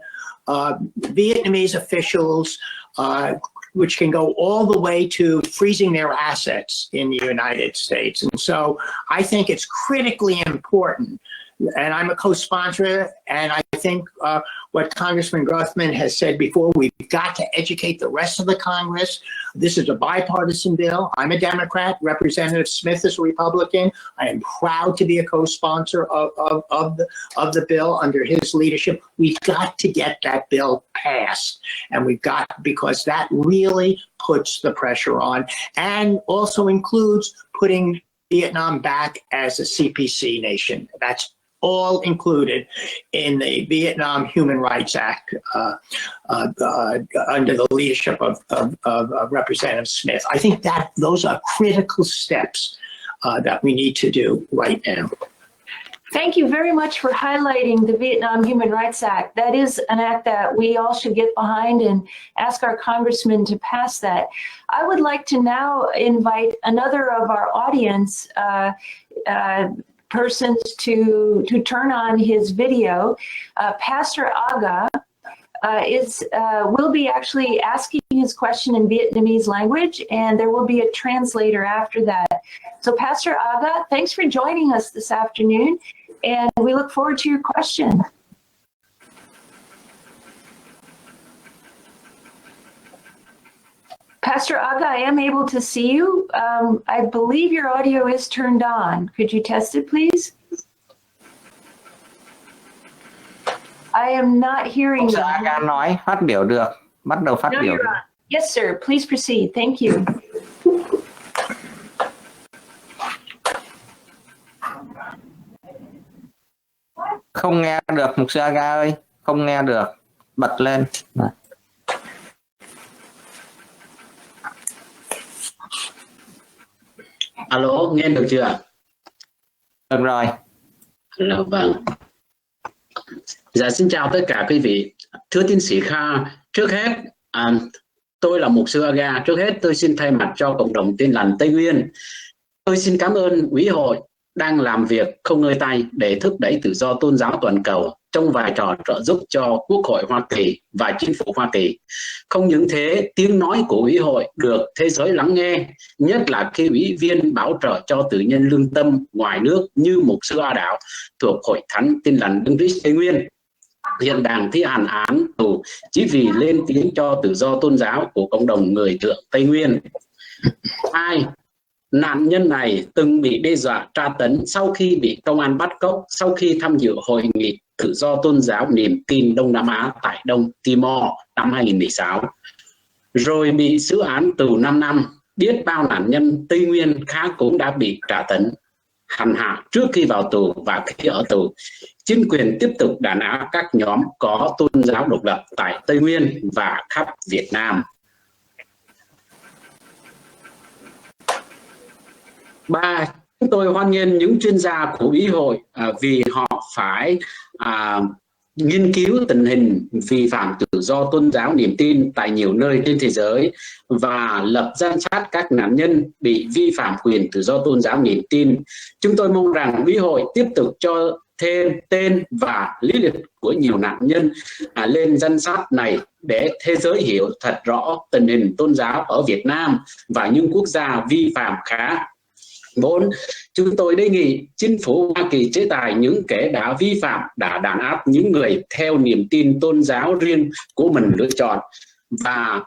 Vietnamese officials, which can go all the way to freezing their assets in the United States. And so I think it's critically important. And I'm a co-sponsor, and I think what Congressman Grothman has said before, we've got to educate the rest of the Congress. This is a bipartisan bill. I'm a Democrat. Representative Smith is a Republican. I am proud to be a co-sponsor of the bill under his leadership. We've got to get that bill passed, and because that really puts the pressure on, and also includes putting Vietnam back as a CPC nation. That's all included in the Vietnam Human Rights Act under the leadership of Representative Smith. I think that those are critical steps that we need to do right now. Thank you very much for highlighting the Vietnam Human Rights Act. That is an act that we all should get behind and ask our congressman to pass that. I would like to now invite another of our audience persons to turn on his video. Pastor Aga will be actually asking his question in Vietnamese language, and there will be a translator after that. So Pastor Aga, thanks for joining us this afternoon, and we look forward to your question. Pastor Aga, I am able to see you. I believe your audio is turned on. Could you test it, please? I am not hearing you. Aga nói, phát biểu được. Bắt đầu phát No, biểu. you're on. Yes, sir. Please proceed. Thank you. Không nghe được, mục sư Aga ơi. Không nghe được. Bật lên. Alo, nghe được chưa ạ? Được rồi. Alo, vâng. Dạ, xin chào tất cả quý vị. Thưa tiến sĩ Kha, trước hết, tôi là mục sư Aga. Trước hết, tôi xin thay mặt cho cộng đồng Tin Lành Tây Nguyên. Tôi xin cảm ơn Ủy hội đang làm việc không ngơi tay để thúc đẩy tự do tôn giáo toàn cầu trong vai trò trợ giúp cho Quốc hội Hoa Kỳ và Chính phủ Hoa Kỳ. Không những thế, tiếng nói của Ủy hội được thế giới lắng nghe, nhất là khi ủy viên bảo trợ cho tự nhân lương tâm ngoài nước như mục sư A Đạo thuộc Hội Thánh Tin Lành Đấng Christ Tây Nguyên hiện đang thi hành án tù chỉ vì lên tiếng cho tự do tôn giáo của cộng đồng người Thượng Tây Nguyên. Hai, nạn nhân này từng bị đe dọa tra tấn sau khi bị công an bắt cóc, sau khi tham dự hội nghị tự do tôn giáo niềm tin Đông Nam Á tại Đông Timor năm 2016, rồi bị xử án tù 5 năm. Biết bao nạn nhân Tây Nguyên khác cũng đã bị tra tấn, hành hạ trước khi vào tù và khi ở tù. Chính quyền tiếp tục đàn áp các nhóm có tôn giáo độc lập tại Tây Nguyên và khắp Việt Nam. Ba, chúng tôi hoan nghênh những chuyên gia của Ủy hội vì họ phải nghiên cứu tình hình vi phạm tự do tôn giáo niềm tin tại nhiều nơi trên thế giới và lập danh sách các nạn nhân bị vi phạm quyền tự do tôn giáo niềm tin. Chúng tôi mong rằng Ủy hội tiếp tục cho thêm tên và lý lịch của nhiều nạn nhân lên danh sách này để thế giới hiểu thật rõ tình hình tôn giáo ở Việt Nam và những quốc gia vi phạm khác. 4. Chúng tôi đề nghị chính phủ Hoa Kỳ chế tài những kẻ đã vi phạm, đã đàn áp những người theo niềm tin tôn giáo riêng của mình lựa chọn và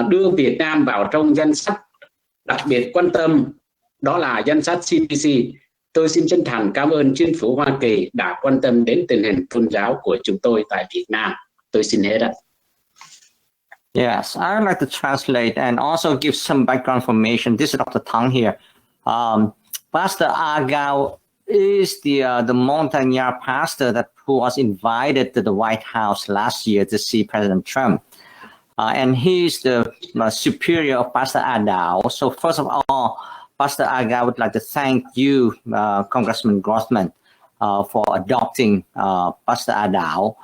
đưa Việt Nam vào trong danh sách đặc biệt quan tâm, đó là danh sách CPC. Tôi xin chân thành cảm ơn chính phủ Hoa Kỳ đã quan tâm đến tình hình tôn giáo của chúng tôi tại Việt Nam. Tôi xin hết ạ. Yes, I would like to translate and also give some background information. This is Dr. Tang here. Pastor Agao is the Montagnard pastor who was invited to the White House last year to see President Trump. And he's the superior of Pastor Adao. So first of all, Pastor Agao would like to thank you, Congressman Grothman, for adopting Pastor Adao.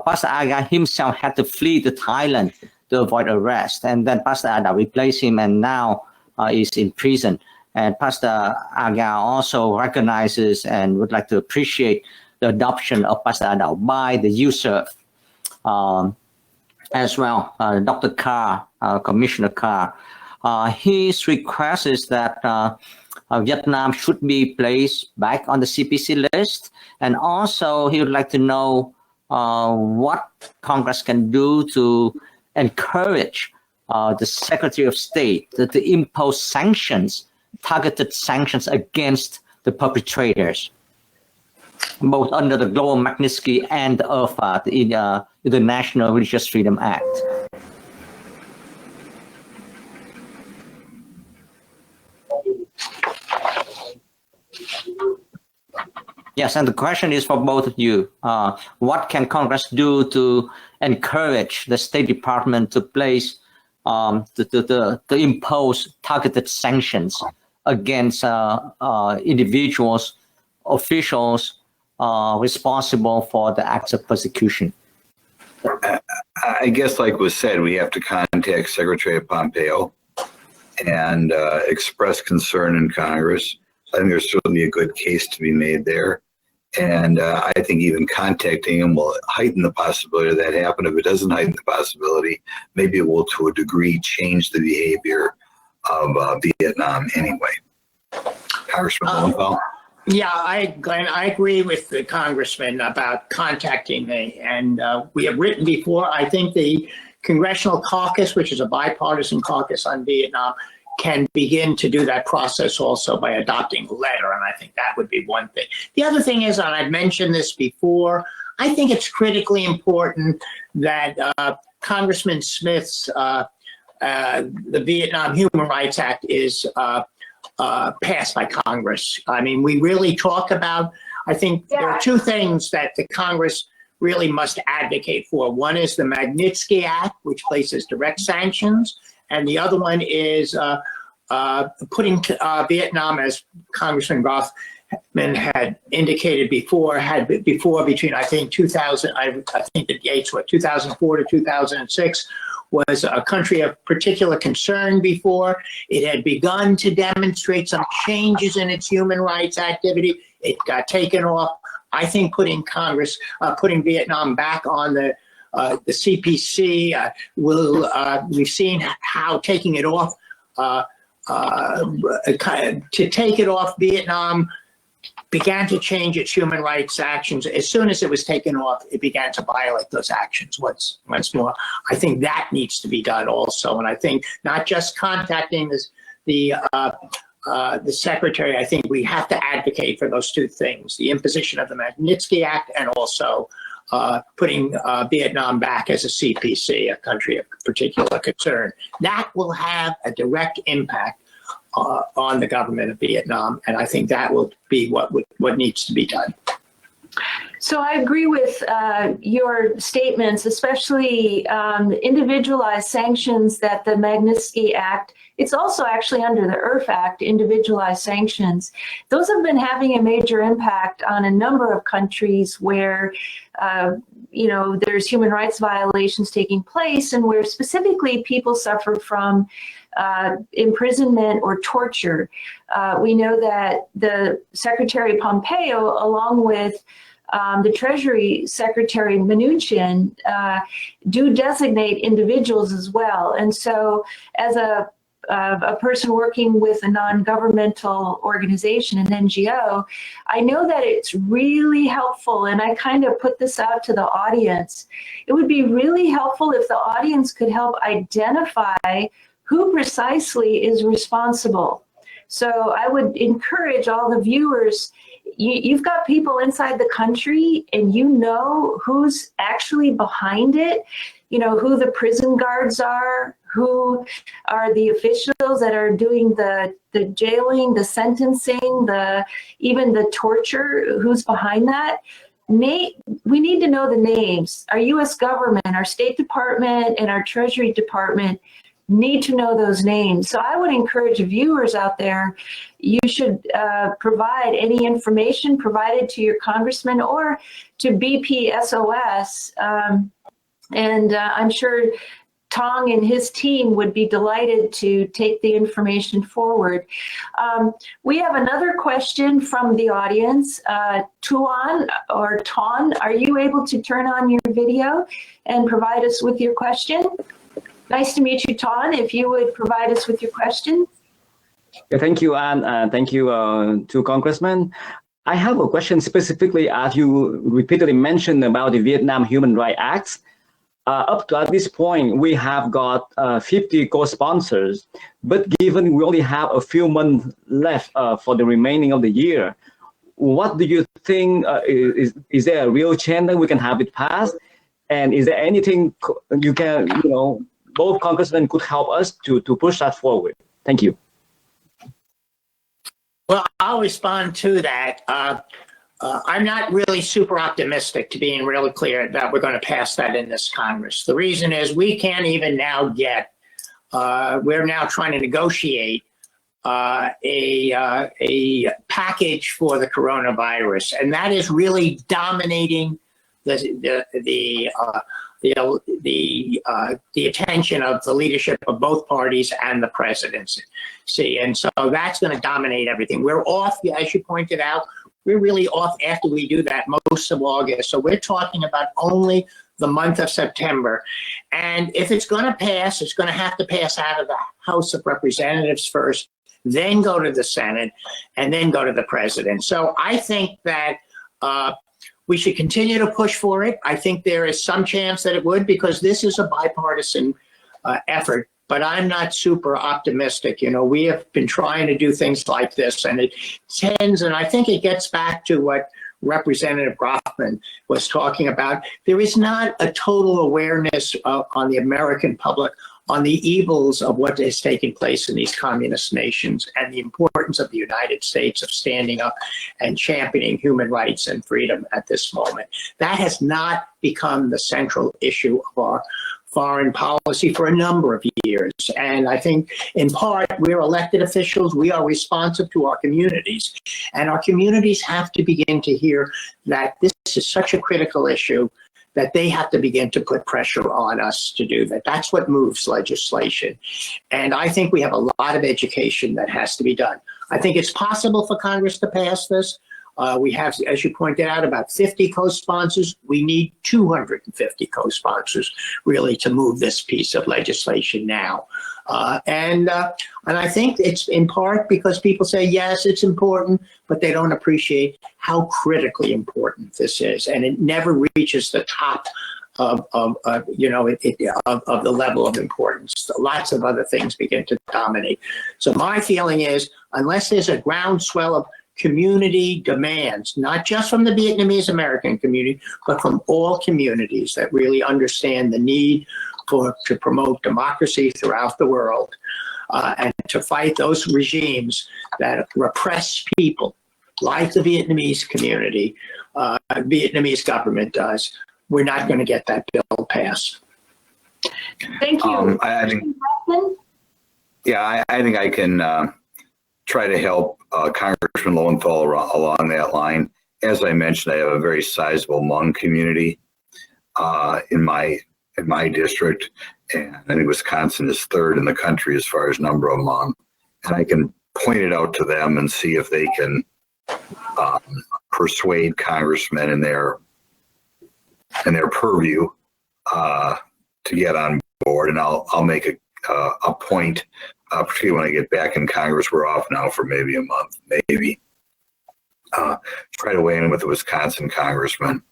Pastor Agao himself had to flee to Thailand to avoid arrest. And then Pastor Adao replaced him and now is in prison. And Pastor Agao also recognizes and would like to appreciate the adoption of Pastor Adao by the user as well, Dr. Carr, Commissioner Carr. His request is that Vietnam should be placed back on the CPC list. And also he would like to know what Congress can do to encourage the Secretary of State to impose sanctions, targeted sanctions against the perpetrators, both under the Global Magnitsky and of the International Religious Freedom Act. Yes, and the question is for both of you. What can Congress do to encourage the State Department to place, to impose targeted sanctions against individuals, officials responsible for the acts of persecution? I guess, like was said, we have to contact Secretary Pompeo and express concern in Congress. I think there's certainly a good case to be made there. And I think even contacting him will heighten the possibility of that happen. If it doesn't heighten the possibility, maybe it will, to a degree, change the behavior of Vietnam anyway. Congressman Lowenthal? Yeah, Glenn, I agree with the congressman about contacting me. And we have written before. I think the Congressional Caucus, which is a bipartisan caucus on Vietnam, can begin to do that process also by adopting a letter. And I think that would be one thing. The other thing is, and I've mentioned this before, I think it's critically important that Congressman Smith's, the Vietnam Human Rights Act is passed by Congress. I mean, we really talk about, I think there are two things that the Congress really must advocate for. One is the Magnitsky Act, which places direct sanctions. And the other one is putting Vietnam, as Congressman Grothman had indicated before, between, I think, 2000, I think the dates were 2004 to 2006, was a country of particular concern before. It had begun to demonstrate some changes in its human rights activity. It got taken off. I think putting Vietnam back on the CPC we've seen how taking it off, to take it off, Vietnam began to change its human rights actions. As soon as it was taken off, it began to violate those actions once more. I think that needs to be done also. And I think not just contacting the the secretary, I think we have to advocate for those two things, the imposition of the Magnitsky Act and also putting Vietnam back as a CPC, a country of particular concern. That will have a direct impact on the government of Vietnam, and I think that will be what needs to be done. So I agree with your statements, especially individualized sanctions that the Magnitsky Act, it's also actually under the IRF Act, individualized sanctions. Those have been having a major impact on a number of countries where, there's human rights violations taking place and where specifically people suffer from imprisonment or torture. We know that the Secretary Pompeo, along with the Treasury Secretary Mnuchin, do designate individuals as well. And so as a person working with a non-governmental organization, an NGO, I know that it's really helpful, and I kind of put this out to the audience. It would be really helpful if the audience could help identify who precisely is responsible. So I would encourage all the viewers, you've got people inside the country and you know who's actually behind it, who the prison guards are, who are the officials that are doing the jailing, the sentencing, even the torture, who's behind that. We need to know the names. Our U.S. government, our State Department, and our Treasury Department need to know those names. So I would encourage viewers out there, you should provide any information provided to your congressman or to BPSOS. And I'm sure Tong and his team would be delighted to take the information forward. We have another question from the audience. Tuan or Ton, are you able to turn on your video and provide us with your question? Nice to meet you, Ton. If you would provide us with your question. Yeah, thank you, Anne. Thank you to Congressman. I have a question specifically as you repeatedly mentioned about the Vietnam Human Rights Act. Up to at this point, we have got 50 co-sponsors, but given we only have a few months left for the remaining of the year, what do you think, is there a real chance that we can have it passed? And is there anything you can, both congressmen could help us to push that forward? Thank you. Well, I'll respond to that. I'm not really super optimistic, to being really clear, that we're going to pass that in this Congress. The reason is we can't even now get, we're now trying to negotiate a package for the coronavirus, and that is really dominating the attention of the leadership of both parties and the presidency. And so that's going to dominate everything. We're off, as you pointed out, we're really off after we do that most of August. So we're talking about only the month of September. And if it's going to pass, it's going to have to pass out of the House of Representatives first, then go to the Senate, and then go to the president. So I think that we should continue to push for it. I think there is some chance that it would, because this is a bipartisan effort, but I'm not super optimistic. We have been trying to do things like this, and it tends, and I think it gets back to what Representative Groffman was talking about. There is not a total awareness on the American public on the evils of what is taking place in these communist nations and the importance of the United States of standing up and championing human rights and freedom at this moment. That has not become the central issue of our foreign policy for a number of years. And I think in part, we're elected officials, we are responsive to our communities, and our communities have to begin to hear that this is such a critical issue that they have to begin to put pressure on us to do that. That's what moves legislation. And I think we have a lot of education that has to be done. I think it's possible for Congress to pass this. We have, as you pointed out, about 50 co-sponsors. We need 250 co-sponsors really to move this piece of legislation now. And I think it's in part because people say, yes, it's important, but they don't appreciate how critically important this is. And it never reaches the top of the level of importance. So lots of other things begin to dominate. So my feeling is, unless there's a groundswell of community demands, not just from the Vietnamese American community, but from all communities that really understand the need to promote democracy throughout the world, and to fight those regimes that repress people like the Vietnamese community, Vietnamese government does. We're not going to get that bill passed. Thank you. I think, I think I can try to help Congressman Lowenthal along that line. As I mentioned, I have a very sizable Hmong community in my district, and I think Wisconsin is third in the country as far as number of Hmong. And I can point it out to them and see if they can persuade congressmen in their purview to get on board. And I'll make a point, particularly when I get back in Congress. We're off now for maybe a month, maybe. Try to weigh in with the Wisconsin congressman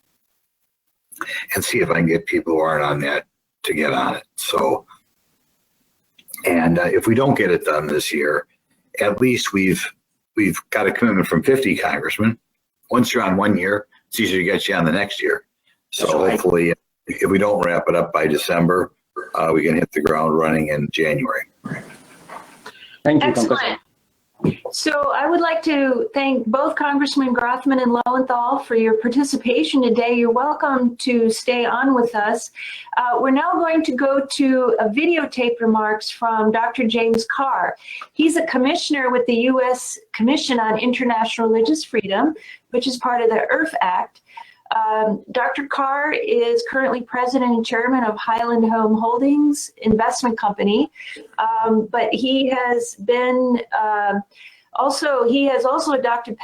and see if I can get people who aren't on that to get on it. So, and if we don't get it done this year, at least we've got a commitment from 50 congressmen. Once you're on 1 year, it's easier to get you on the next year. So hopefully, if we don't wrap it up by December, we can hit the ground running in January. Thank you, Excellent. So I would like to thank both Congressman Grothman and Lowenthal for your participation today. You're welcome to stay on with us. We're now going to go to a videotape remarks from Dr. James Carr. He's a commissioner with the U.S. Commission on International Religious Freedom, which is part of the IRF Act. Dr. Carr is currently president and chairman of Highland Home Holdings Investment Company, but he has been he has also adopted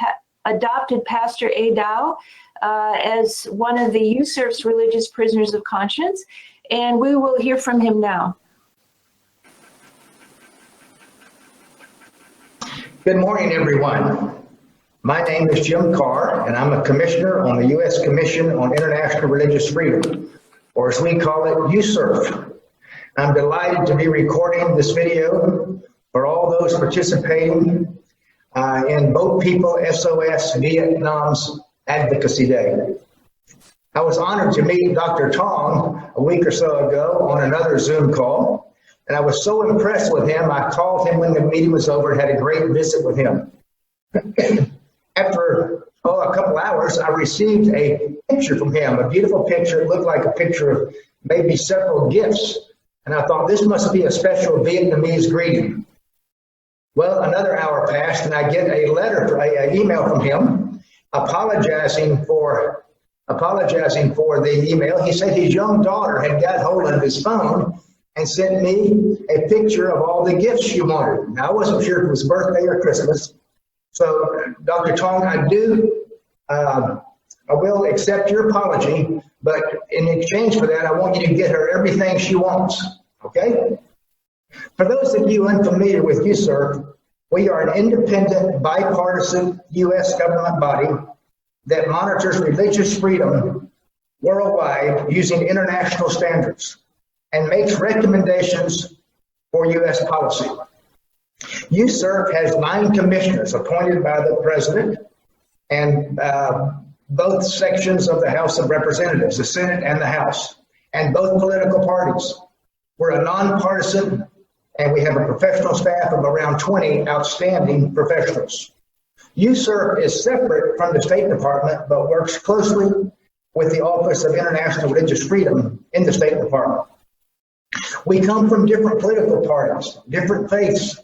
Pastor A. Dow as one of the USERF's religious prisoners of conscience, and we will hear from him now. Good morning, everyone. My name is Jim Carr, and I'm a commissioner on the U.S. Commission on International Religious Freedom, or as we call it, USERF. I'm delighted to be recording this video for all those participating in Boat People SOS Vietnam's Advocacy Day. I was honored to meet Dr. Tong a week or so ago on another Zoom call, and I was so impressed with him, I called him when the meeting was over and had a great visit with him. After a couple hours, I received a picture from him, a beautiful picture. It looked like a picture of maybe several gifts. And I thought, this must be a special Vietnamese greeting. Well, another hour passed, and I get a letter, an email from him apologizing for the email. He said his young daughter had got hold of his phone and sent me a picture of all the gifts she wanted. Now, I wasn't sure if it was birthday or Christmas. So, Dr. Tong, I will accept your apology, but in exchange for that, I want you to get her everything she wants, okay? For those of you unfamiliar with USERF, we are an independent, bipartisan U.S. government body that monitors religious freedom worldwide using international standards and makes recommendations for U.S. policy. USERF has 9 commissioners appointed by the president and both sections of the House of Representatives, the Senate and the House, and both political parties. We're a nonpartisan, and we have a professional staff of around 20 outstanding professionals. USERF is separate from the State Department, but works closely with the Office of International Religious Freedom in the State Department. We come from different political parties, different faiths,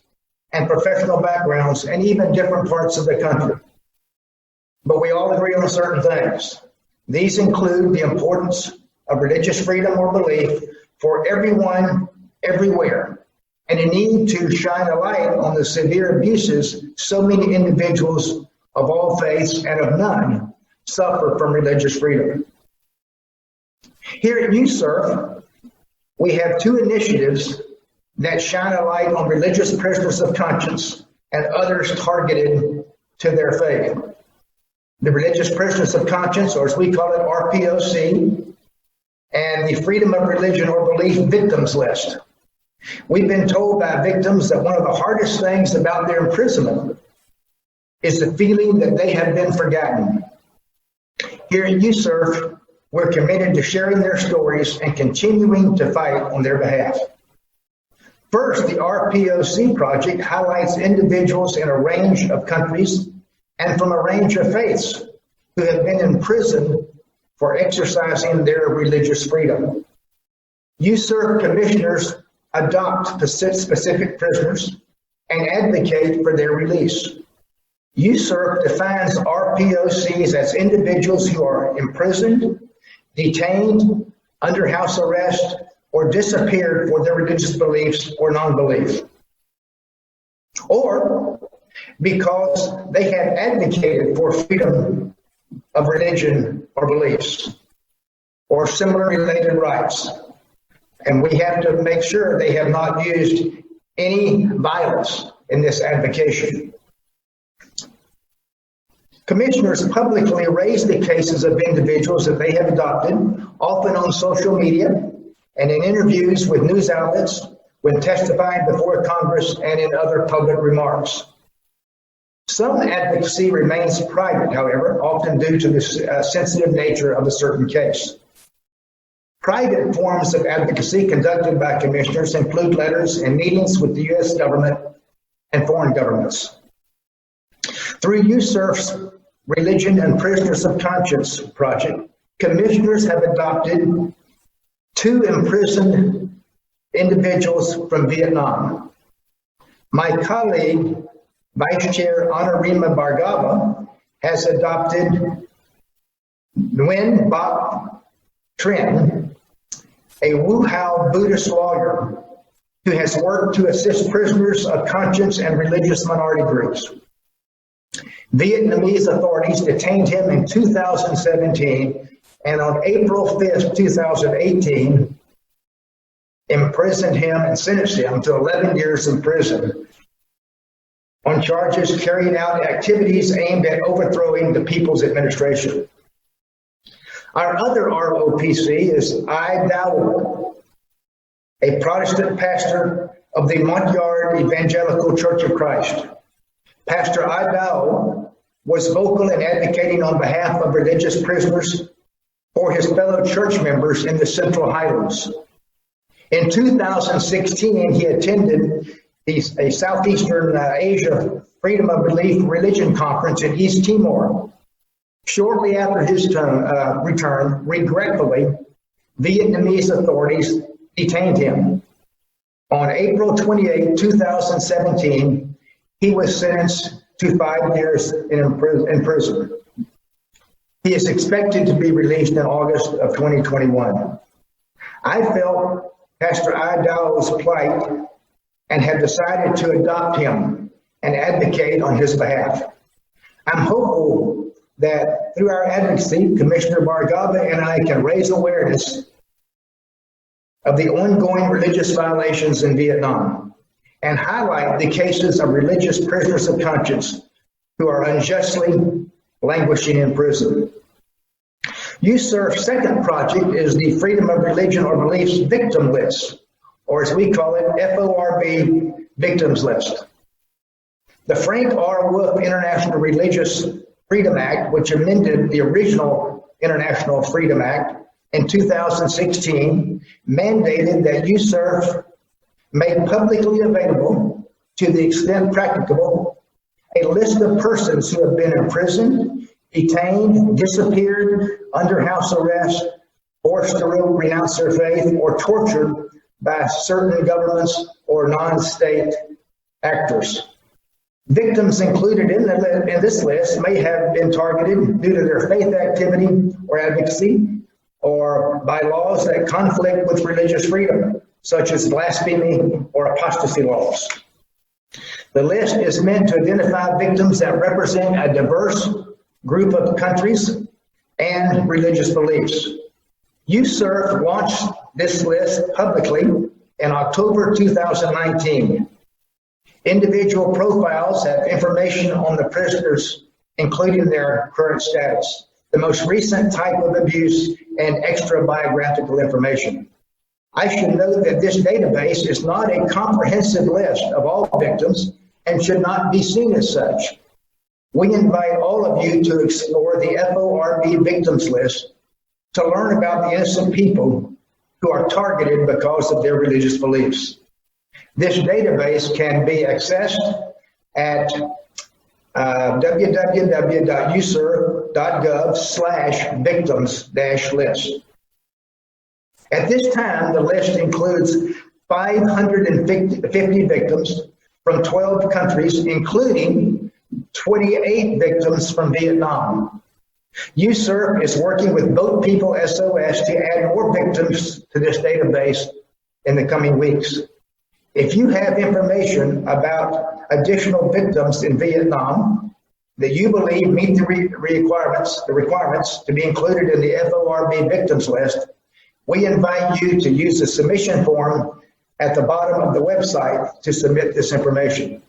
and professional backgrounds, and even different parts of the country. But we all agree on certain things. These include the importance of religious freedom or belief for everyone, everywhere, and a need to shine a light on the severe abuses so many individuals of all faiths and of none suffer from religious freedom. Here at USERF, we have 2 initiatives that shine a light on religious prisoners of conscience and others targeted to their faith. The Religious Prisoners of Conscience, or as we call it, RPOC, and the Freedom of Religion or Belief Victims List. We've been told by victims that one of the hardest things about their imprisonment is the feeling that they have been forgotten. Here at USERF, we're committed to sharing their stories and continuing to fight on their behalf. First, the RPOC project highlights individuals in a range of countries and from a range of faiths who have been in prison for exercising their religious freedom. USERF commissioners adopt specific prisoners and advocate for their release. USERF defines RPOCs as individuals who are imprisoned, detained, under house arrest, or disappeared for their religious beliefs or non-belief, or because they have advocated for freedom of religion or beliefs, or similar related rights. And we have to make sure they have not used any violence in this advocation. Commissioners publicly raise the cases of individuals that they have adopted, often on social media and in interviews with news outlets, when testifying before Congress and in other public remarks. Some advocacy remains private, however, often due to the sensitive nature of a certain case. Private forms of advocacy conducted by commissioners include letters and meetings with the U.S. government and foreign governments. Through USERF's Religion and Prisoners of Conscience project, commissioners have adopted 2 imprisoned individuals from Vietnam. My colleague, Vice Chair Anarima Bhargava, has adopted Nguyen Bach Trin, a Wu-Hao Buddhist lawyer who has worked to assist prisoners of conscience and religious minority groups. Vietnamese authorities detained him in 2017, and on April 5th, 2018, imprisoned him and sentenced him to 11 years in prison on charges carrying out activities aimed at overthrowing the People's Administration. Our other ROPC is I Dao, a Protestant pastor of the Montyard Evangelical Church of Christ. Pastor I Dao was vocal in advocating on behalf of religious prisoners for his fellow church members in the Central Highlands. In 2016, he attended a Southeastern Asia Freedom of Belief Religion Conference in East Timor. Shortly after his return, regretfully, Vietnamese authorities detained him. On April 28, 2017, he was sentenced to 5 years in prison. He is expected to be released in August of 2021. I felt Pastor I Dao's plight and have decided to adopt him and advocate on his behalf. I'm hopeful that through our advocacy, Commissioner Bhargava and I can raise awareness of the ongoing religious violations in Vietnam and highlight the cases of religious prisoners of conscience who are unjustly languishing in prison. USERF's second project is the Freedom of Religion or Beliefs Victim List, or as we call it, FORB Victims List. The Frank R. Wolf International Religious Freedom Act, which amended the original International Freedom Act in 2016, mandated that USERF make publicly available, to the extent practicable, a list of persons who have been imprisoned, detained, disappeared, under house arrest, forced to renounce their faith, or tortured by certain governments or non-state actors. Victims included in this list may have been targeted due to their faith activity or advocacy, or by laws that conflict with religious freedom, such as blasphemy or apostasy laws. The list is meant to identify victims that represent a diverse group of countries and religious beliefs. USERF launched this list publicly in October 2019. Individual profiles have information on the prisoners, including their current status. the most recent type of abuse, and extra biographical information. I should note that this database is not a comprehensive list of all victims and should not be seen as such. We invite all of you to explore the FORB victims list to learn about the innocent people who are targeted because of their religious beliefs. This database can be accessed at www.userv.gov/victims-list. At this time, the list includes 550 victims from 12 countries, including 28 victims from Vietnam. USERV is working with Boat People SOS to add more victims to this database in the coming weeks. If you have information about additional victims in Vietnam that you believe meet the requirements to be included in the FORB victims list, we invite you to use the submission form at the bottom of the website to submit this information.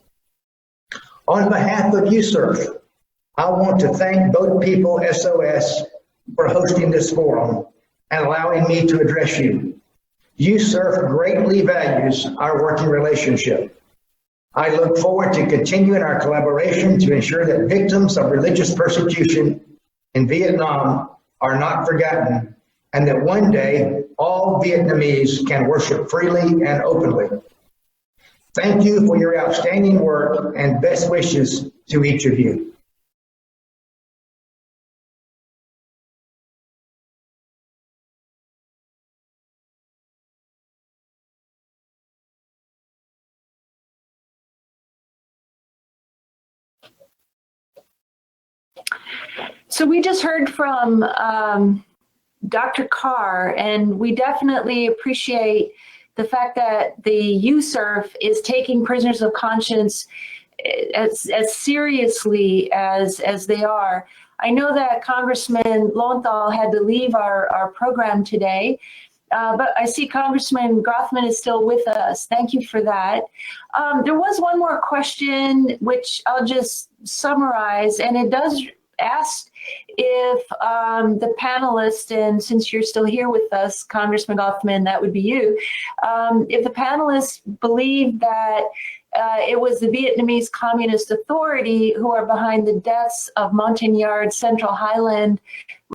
On behalf of USERV, I want to thank Boat People SOS for hosting this forum and allowing me to address you. USERV greatly values our working relationship. I look forward to continuing our collaboration to ensure that victims of religious persecution in Vietnam are not forgotten, and that one day all Vietnamese can worship freely and openly. Thank you for your outstanding work and best wishes to each of you. So we just heard from Dr. Carr, and we definitely appreciate the fact that the USERV is taking prisoners of conscience as seriously as they are. I know that Congressman Lowenthal had to leave our program today, but I see Congressman Grothman is still with us. Thank you for that. There was one more question, which I'll just summarize, and it does ask if the panelists, and since you're still here with us, Congressman Gothman, that would be you, if the panelists believe that it was the Vietnamese Communist Authority who are behind the deaths of Montagnard Central Highland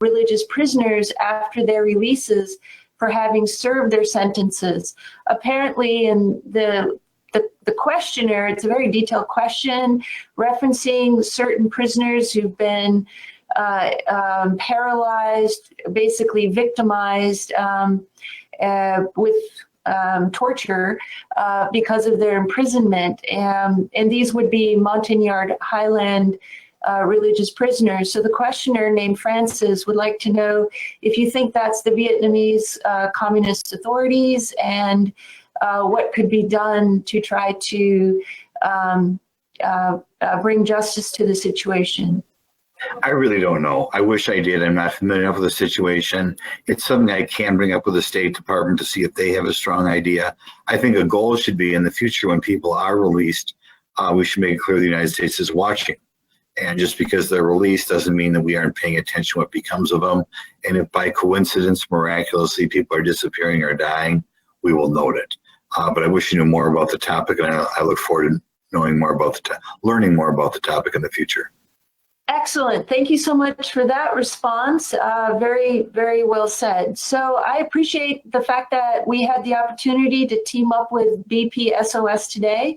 religious prisoners after their releases for having served their sentences. Apparently, in the questionnaire, it's a very detailed question referencing certain prisoners who've been paralyzed, basically victimized with torture because of their imprisonment. And these would be Montagnard Highland religious prisoners. So the questioner named Francis would like to know if you think that's the Vietnamese Communist authorities and what could be done to try to bring justice to the situation. I really don't know. I wish I did. I'm not familiar enough with the situation. It's something I can bring up with the State Department to see if they have a strong idea. I think a goal should be in the future when people are released, we should make it clear the United States is watching. And just because they're released doesn't mean that we aren't paying attention to what becomes of them. And if by coincidence, miraculously, people are disappearing or dying, we will note it. But I wish you knew more about the topic, and I look forward to knowing more about learning more about the topic in the future. Excellent. Thank you so much for that response. Very, very well said. So I appreciate the fact that we had the opportunity to team up with BPSOS today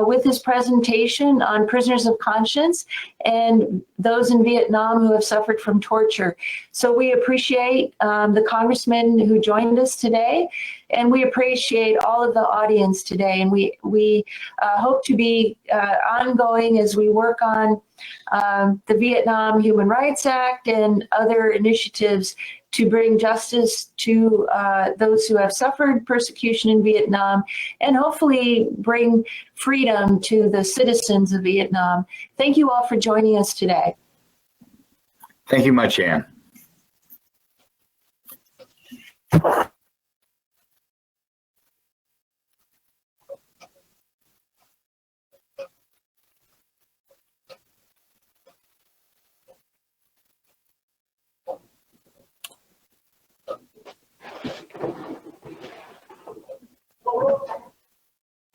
with this presentation on prisoners of conscience and those in Vietnam who have suffered from torture. So we appreciate the congressman who joined us today, and we appreciate all of the audience today. And we hope to be ongoing as we work on the Vietnam Human Rights Act and other initiatives to bring justice to those who have suffered persecution in Vietnam and hopefully bring freedom to the citizens of Vietnam. Thank you all for joining us today. Thank you much, Ann.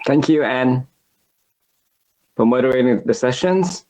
Thank you, Anne, for moderating the sessions.